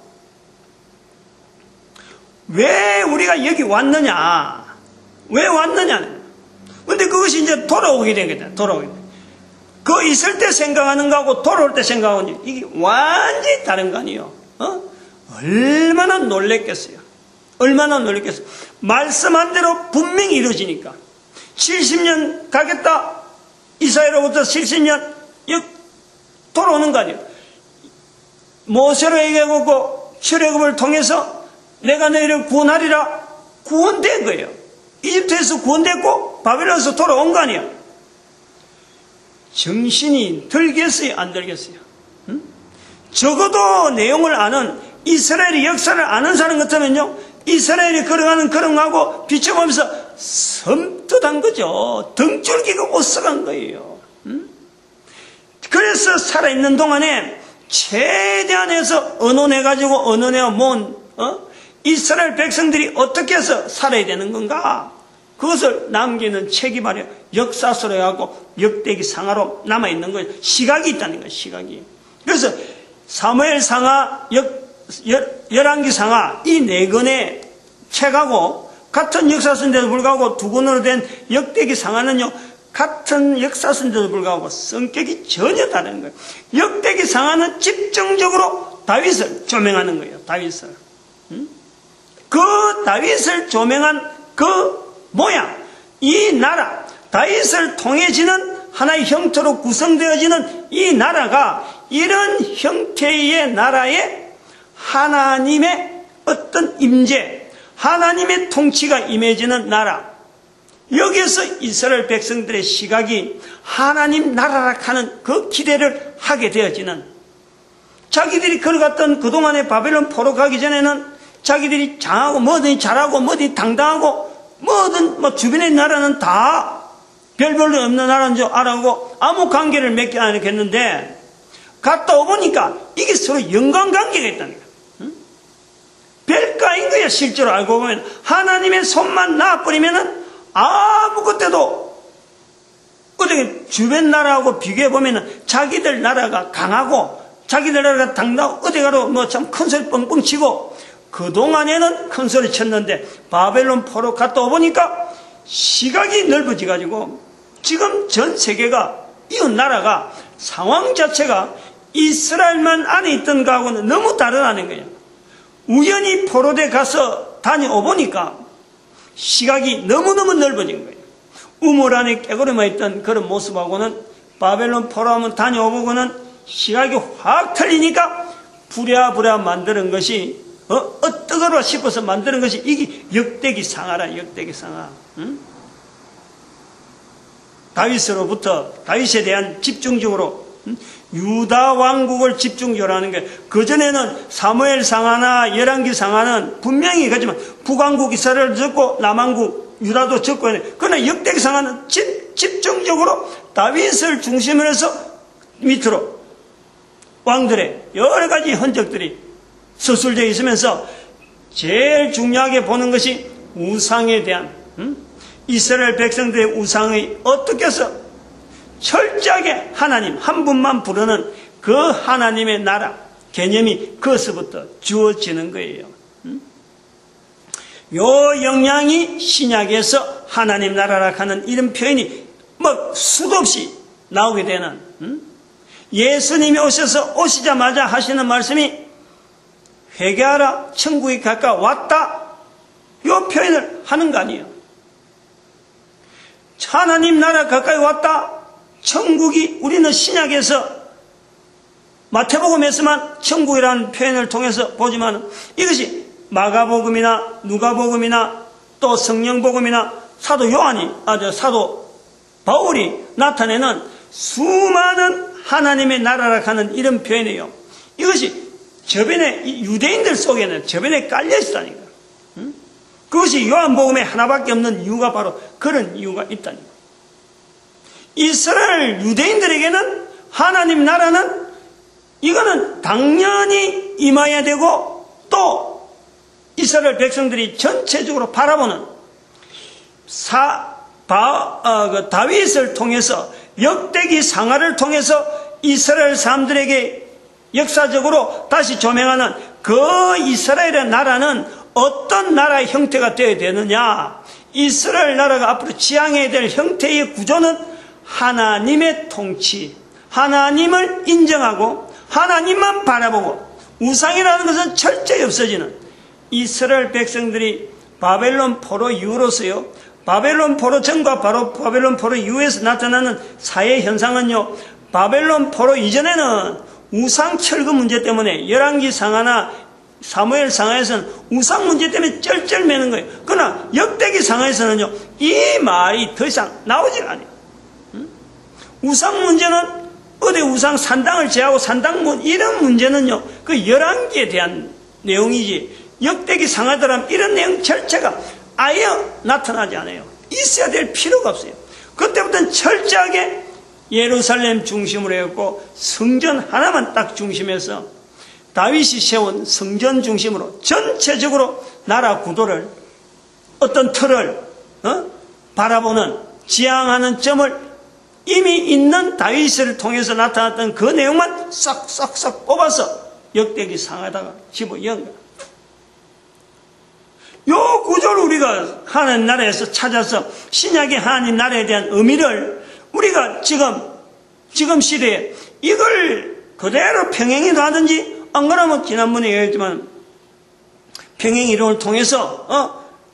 왜 우리가 여기 왔느냐, 왜 왔느냐. 근데 그것이 이제 돌아오게 되거든. 돌아오게 돼. 그 있을 때 생각하는 거하고 돌아올 때 생각하는 거 이게 완전히 다른 거 아니에요. 얼마나 놀랬겠어요. 얼마나 놀랬겠어요. 말씀한 대로 분명히 이루어지니까. 70년 가겠다. 이스라엘로부터 70년 돌아오는 거 아니에요. 모세로 얘기하고 출애굽을 통해서 내가 너희를 구원하리라. 구원된 거예요. 이집트에서 구원됐고 바벨론에서 돌아온 거 아니에요. 정신이 들겠어요, 안 들겠어요? 응? 적어도 내용을 아는, 이스라엘의 역사를 아는 사람 같으면요, 이스라엘이 걸어가는 걸음하고 비춰보면서 섬뜩한 거죠. 등줄기가 오싹한 거예요. 응? 그래서 살아있는 동안에 최대한 해서 언론해가지고 언론해 모은 이스라엘 백성들이 어떻게 해서 살아야 되는 건가? 그것을 남기는 책이 말이에요. 역사서로 해갖고 역대기 상하로 남아있는 거예요. 시각이 있다는 거예요. 시각이. 그래서 사무엘 상하, 열왕기 상하 이 네 권의 책하고 같은 역사서인데도 불구하고 두 권으로 된 역대기 상하는요, 같은 역사서인데도 불구하고 성격이 전혀 다른 거예요. 역대기 상하는 집중적으로 다윗을 조명하는 거예요. 다윗을. 그 다윗을 조명한 그 모양, 이 나라, 다윗을 통해지는 하나의 형태로 구성되어지는 이 나라가 이런 형태의 나라에 하나님의 어떤 임재, 하나님의 통치가 임해지는 나라, 여기에서 이스라엘 백성들의 시각이 하나님 나라라 하는 그 기대를 하게 되어지는, 자기들이 걸어갔던 그동안의 바벨론 포로 가기 전에는 자기들이 장하고 뭐든지 잘하고 뭐든지 당당하고 뭐든 주변의 나라는 다 별볼로 없는 나라인 줄 알고 아무 관계를 맺지 않겠는데 갔다 오보니까 이게 서로 연관관계가 있다는 거야. 응? 별가인 거야. 실제로 알고 보면 하나님의 손만 놔버리면은 아무 그때도 어떻게 주변 나라하고 비교해 보면은 자기들 나라가 강하고 자기들 나라가 당당하고 어디 가도 참 큰 소리 뻥뻥 치고 그동안에는 큰 소리 쳤는데 바벨론 포로 갔다 오보니까 시각이 넓어져가지고 지금 전 세계가 이웃 나라가 상황 자체가 이스라엘만 안에 있던 거하고는 너무 다르다는 거예요. 우연히 포로돼 가서 다녀오보니까 시각이 너무너무 넓어진 거예요. 우물 안에 깨구름에 있던 그런 모습하고는 바벨론 포로 한번 다녀오보고는 시각이 확 틀리니까 부랴부랴 만드는 것이 어떠거라 싶어서 만드는 것이 이게 역대기 상하라. 역대기 상하. 응? 다윗으로부터 다윗에 대한 집중적으로 유다 왕국을 집중적으로 하는 게, 그전에는 사무엘 상하나 열왕기 상하는 분명히 그렇지만 북왕국 이스라엘을 적고 남왕국 유다도 적고, 그러나 역대기 상하는 집중적으로 다윗을 중심으로 해서 밑으로 왕들의 여러 가지 흔적들이 서술되어 있으면서 제일 중요하게 보는 것이 우상에 대한, 이스라엘 백성들의 우상의 어떻게 해서 철저하게 하나님 한 분만 부르는 그 하나님의 나라 개념이 거기서부터 주어지는 거예요. 요 영향이 신약에서 하나님 나라라 하는 이런 표현이 뭐 수도 없이 나오게 되는, 예수님이 오시자마자 하시는 말씀이 회개하라, 천국이 가까이 왔다, 요 표현을 하는 거 아니에요. 하나님 나라 가까이 왔다, 천국이, 우리는 신약에서 마태복음에서만 천국이라는 표현을 통해서 보지만 이것이 마가복음이나 누가복음이나 또 성령복음이나 사도 요한이, 사도 바울이 나타내는 수많은 하나님의 나라라 하는 이런 표현이에요. 이것이 저변에 유대인들 속에는 저변에 깔려 있다니까. 그것이 요한복음에 하나밖에 없는 이유가 바로 그런 이유가 있다니까. 이스라엘 유대인들에게는 하나님 나라는 이거는 당연히 임해야 되고, 또 이스라엘 백성들이 전체적으로 바라보는 다윗을 통해서, 역대기 상하를 통해서 이스라엘 사람들에게 역사적으로 다시 조명하는 그 이스라엘의 나라는 어떤 나라의 형태가 되어야 되느냐. 이스라엘 나라가 앞으로 지향해야 될 형태의 구조는 하나님의 통치, 하나님을 인정하고 하나님만 바라보고, 우상이라는 것은 철저히 없어지는, 이스라엘 백성들이 바벨론 포로 이후로서요, 바벨론 포로 전과 바로 바벨론 포로 이후에서 나타나는 사회 현상은요, 바벨론 포로 이전에는 우상 철거 문제 때문에 열왕기 상하나 사무엘 상하에서는 우상 문제 때문에 쩔쩔매는 거예요. 그러나 역대기 상하에서는요, 이 말이 더 이상 나오질 않아요. 우상 문제는 어디 우상 산당을 제하고 산당문 이런 문제는요, 그 열왕기에 대한 내용이지, 역대기 상하더라면 이런 내용 자체가 아예 나타나지 않아요. 있어야 될 필요가 없어요. 그때부터는 철저하게 예루살렘 중심으로 했고, 성전 하나만 딱 중심해서 다윗이 세운 성전 중심으로 전체적으로 나라 구도를, 어떤 틀을 바라보는, 지향하는 점을 이미 있는 다윗을 통해서 나타났던 그 내용만 싹싹싹 뽑아서 역대기 상하다가 집어넣은 거예요. 요 구조를 우리가 하나님 나라에서 찾아서 신약의 하나님 나라에 대한 의미를 우리가 지금 시대에 이걸 그대로 평행이도 하든지, 안 그러면 지난번에 얘기했지만 평행 이론을 통해서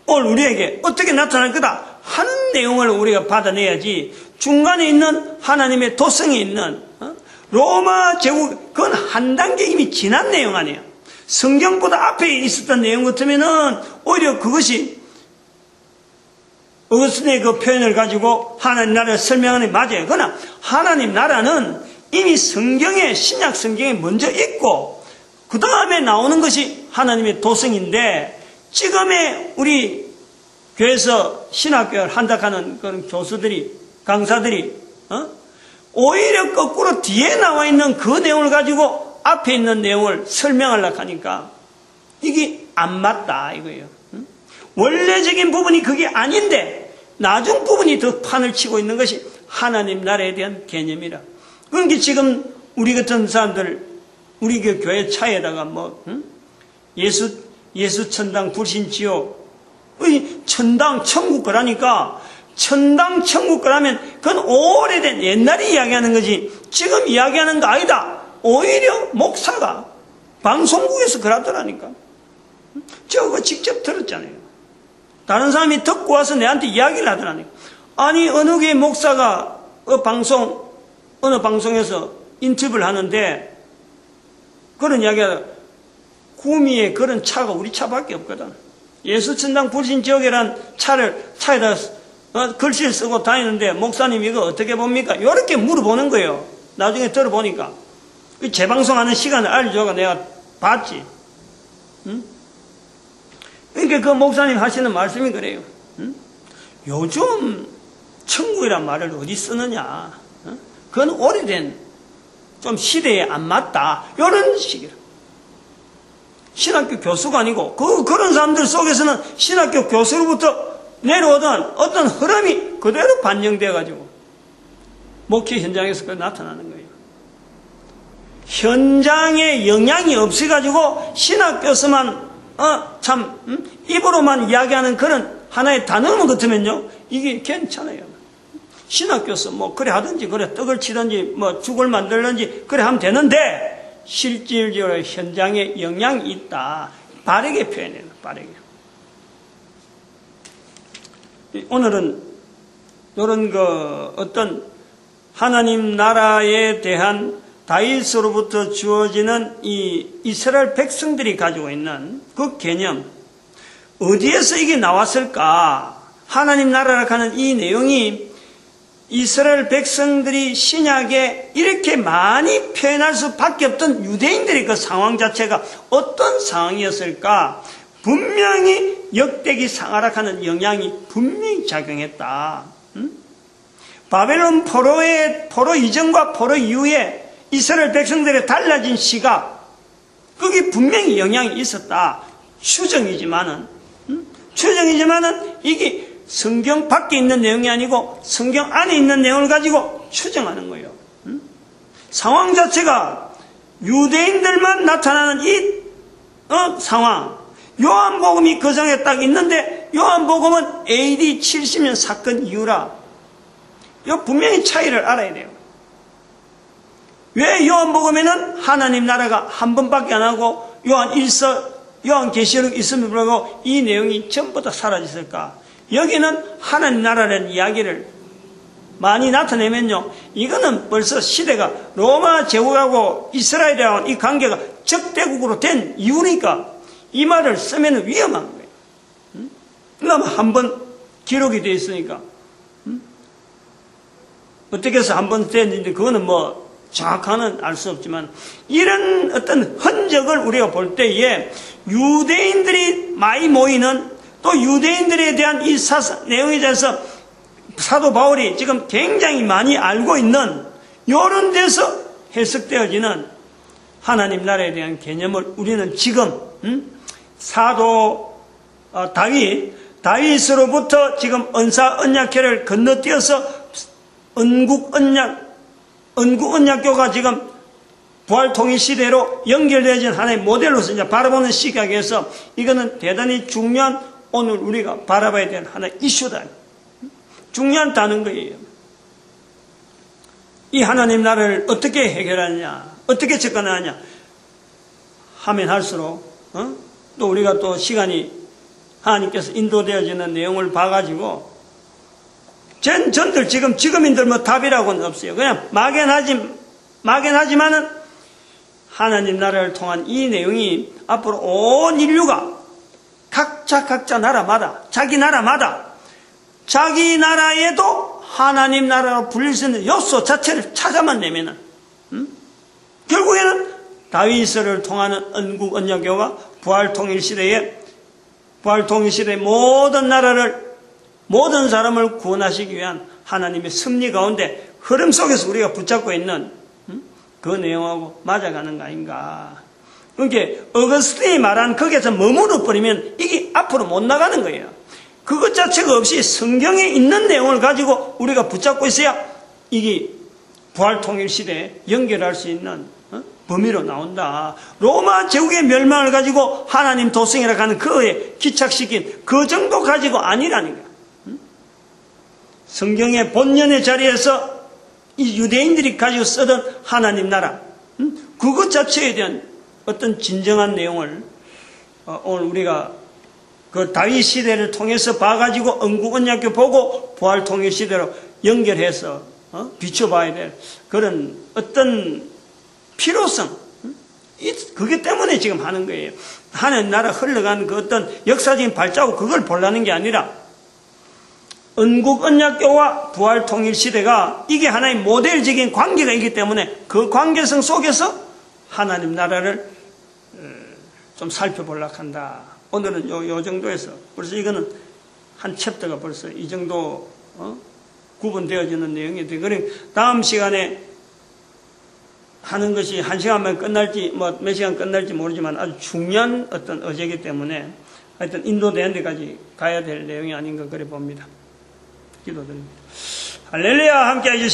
오늘 우리에게 어떻게 나타날 거다 하는 내용을 우리가 받아내야지, 중간에 있는 하나님의 도성에 있는 로마 제국, 그건 한 단계 이미 지난 내용 아니에요. 성경보다 앞에 있었던 내용 같으면은 오히려 그것이 어거스틴의 그 표현을 가지고 하나님 나라를 설명하는 게 맞아요. 그러나 하나님 나라는 이미 성경에, 신약 성경에 먼저 있고 그 다음에 나오는 것이 하나님의 도성인데, 지금의 우리 교회에서 신학교를 한다하는 그런 교수들이, 강사들이 오히려 거꾸로 뒤에 나와 있는 그 내용을 가지고 앞에 있는 내용을 설명하려고 하니까 이게 안 맞다 이거예요. 원래적인 부분이 그게 아닌데 나중 부분이 더 판을 치고 있는 것이 하나님 나라에 대한 개념이라. 그러니까 지금 우리 같은 사람들, 우리 교회 차에다가 예수 천당 불신 지옥, 천당 천국 거라니까, 천당 천국 거라면 그건 오래된 옛날에 이야기하는 거지 지금 이야기하는 거 아니다. 오히려 목사가 방송국에서 그러더라니까. 저거 직접 들었잖아요. 다른 사람이 듣고 와서 내한테 이야기를 하더라니까. 아니, 어느 교회 목사가 어느 방송에서 인터뷰를 하는데 그런 이야기가 구미에 그런 차가 우리 차밖에 없거든. 예수천당 불신 지역이란 차에다 글씨를 쓰고 다니는데 목사님 이거 어떻게 봅니까? 이렇게 물어보는 거예요. 나중에 들어보니까. 재방송하는 시간을 알려줘가 내가 봤지. 응? 그러니까 그 목사님 하시는 말씀이 그래요. 응? 요즘 천국이란 말을 어디 쓰느냐. 응? 그건 오래된 좀 시대에 안 맞다. 이런 식이라. 신학교 교수가 아니고 그런 사람들 속에서는 신학교 교수로부터 내려오던 어떤 흐름이 그대로 반영되어 가지고 목회 현장에서 나타나는 거예요. 현장에 영향이 없어 가지고 신학 교수만 입으로만 이야기하는 그런 하나의 단어만 같으면요 이게 괜찮아요. 신학 교수 그래 하든지 그래 떡을 치든지 죽을 만들든지 그래 하면 되는데 실질적으로 현장에 영향이 있다. 바르게 표현해요. 바르게. 오늘은 이런 어떤 하나님 나라에 대한 다윗으로부터 주어지는 이 이스라엘 백성들이 가지고 있는 그 개념, 어디에서 이게 나왔을까? 하나님 나라라고 하는 이 내용이 이스라엘 백성들이 신약에 이렇게 많이 표현할 수밖에 없던 유대인들의 그 상황 자체가 어떤 상황이었을까? 분명히 역대기 상하락하는 영향이 분명히 작용했다. 바벨론 포로 이전과 포로 이후에 이스라엘 백성들의 달라진 시각, 그게 분명히 영향이 있었다. 추정이지만은 이게 성경 밖에 있는 내용이 아니고 성경 안에 있는 내용을 가지고 추정하는 거예요. 상황 자체가 유대인들만 나타나는 이 상황. 요한복음이 그 장에 딱 있는데 요한복음은 AD 70년 사건 이후라. 요 분명히 차이를 알아야 돼요. 왜 요한복음에는 하나님 나라가 한 번밖에 안 하고 요한계시록 있음을 불구하고 이 내용이 전부 다 사라졌을까? 여기는 하나님 나라라는 이야기를 많이 나타내면요, 이거는 벌써 시대가 로마 제국하고 이스라엘하고 이 관계가 적대국으로 된 이유니까 이 말을 쓰면 위험한 거예요. 그러면 한번 기록이 되어 있으니까 어떻게 해서 한번 됐는데 그거는 정확한은 알 수 없지만 이런 어떤 흔적을 우리가 볼 때에 유대인들이 많이 모이는 또 유대인들에 대한 이 내용에 대해서 사도 바울이 지금 굉장히 많이 알고 있는 이런 데서 해석되어지는 하나님 나라에 대한 개념을 우리는 지금 사도 다윗으로부터 지금 언사 언약회를 건너뛰어서 언국 언약교가 지금 부활 통일 시대로 연결되어진 하나의 모델로서 이제 바라보는 시각에서 이거는 대단히 중요한 오늘 우리가 바라봐야 되는 하나의 이슈다. 중요한 단어인 거예요. 이 하나님 나라를 어떻게 해결하느냐, 어떻게 접근하느냐 하면 할수록 또 우리가 또 시간이 하나님께서 인도되어지는 내용을 봐가지고 전들 지금인들 답이라고는 없어요. 그냥 막연하지만은 하나님 나라를 통한 이 내용이 앞으로 온 인류가 각자 나라마다 자기 나라에도 하나님 나라로 불릴 수 있는 요소 자체를 찾아만 내면은 결국에는 다윗을 통하는 언국 언약교가 부활 통일 시대의 모든 나라를 모든 사람을 구원하시기 위한 하나님의 섭리 가운데 흐름 속에서 우리가 붙잡고 있는 그 내용하고 맞아가는 거 아닌가. 그러니까 어거스틴이 말한 거기에서 머무르 버리면 이게 앞으로 못 나가는 거예요. 그것 자체가 없이 성경에 있는 내용을 가지고 우리가 붙잡고 있어야 이게 부활 통일 시대에 연결할 수 있는 범위로 나온다. 로마 제국의 멸망을 가지고 하나님 도성이라고 하는 그에 기착시킨 그 정도 가지고 아니라는 거야. 성경의 본연의 자리에서 이 유대인들이 가지고 쓰던 하나님 나라, 그것 자체에 대한 어떤 진정한 내용을 오늘 우리가 그 다윗 시대를 통해서 봐가지고 언국언약교 보고 부활 통일 시대로 연결해서 비춰봐야 될 그런 어떤 필요성, 그게 때문에 지금 하는 거예요. 하나님 나라 흘러가는 그 어떤 역사적인 발자국 그걸 보려는 게 아니라 언국언약교와 부활 통일 시대가 이게 하나의 모델적인 관계가 있기 때문에 그 관계성 속에서 하나님 나라를 좀 살펴보려고 한다. 오늘은 요 정도에서 벌써 이거는 한 챕터가 벌써 이 정도 구분되어지는 내용이 돼. 그래 다음 시간에 하는 것이 한 시간만 끝날지 뭐 몇 시간 끝날지 모르지만 아주 중요한 어떤 어제이기 때문에 하여튼 인도되는 데까지 가야 될 내용이 아닌가 그래 봅니다. 기도드립니다. 할렐루야. 함께 해주시기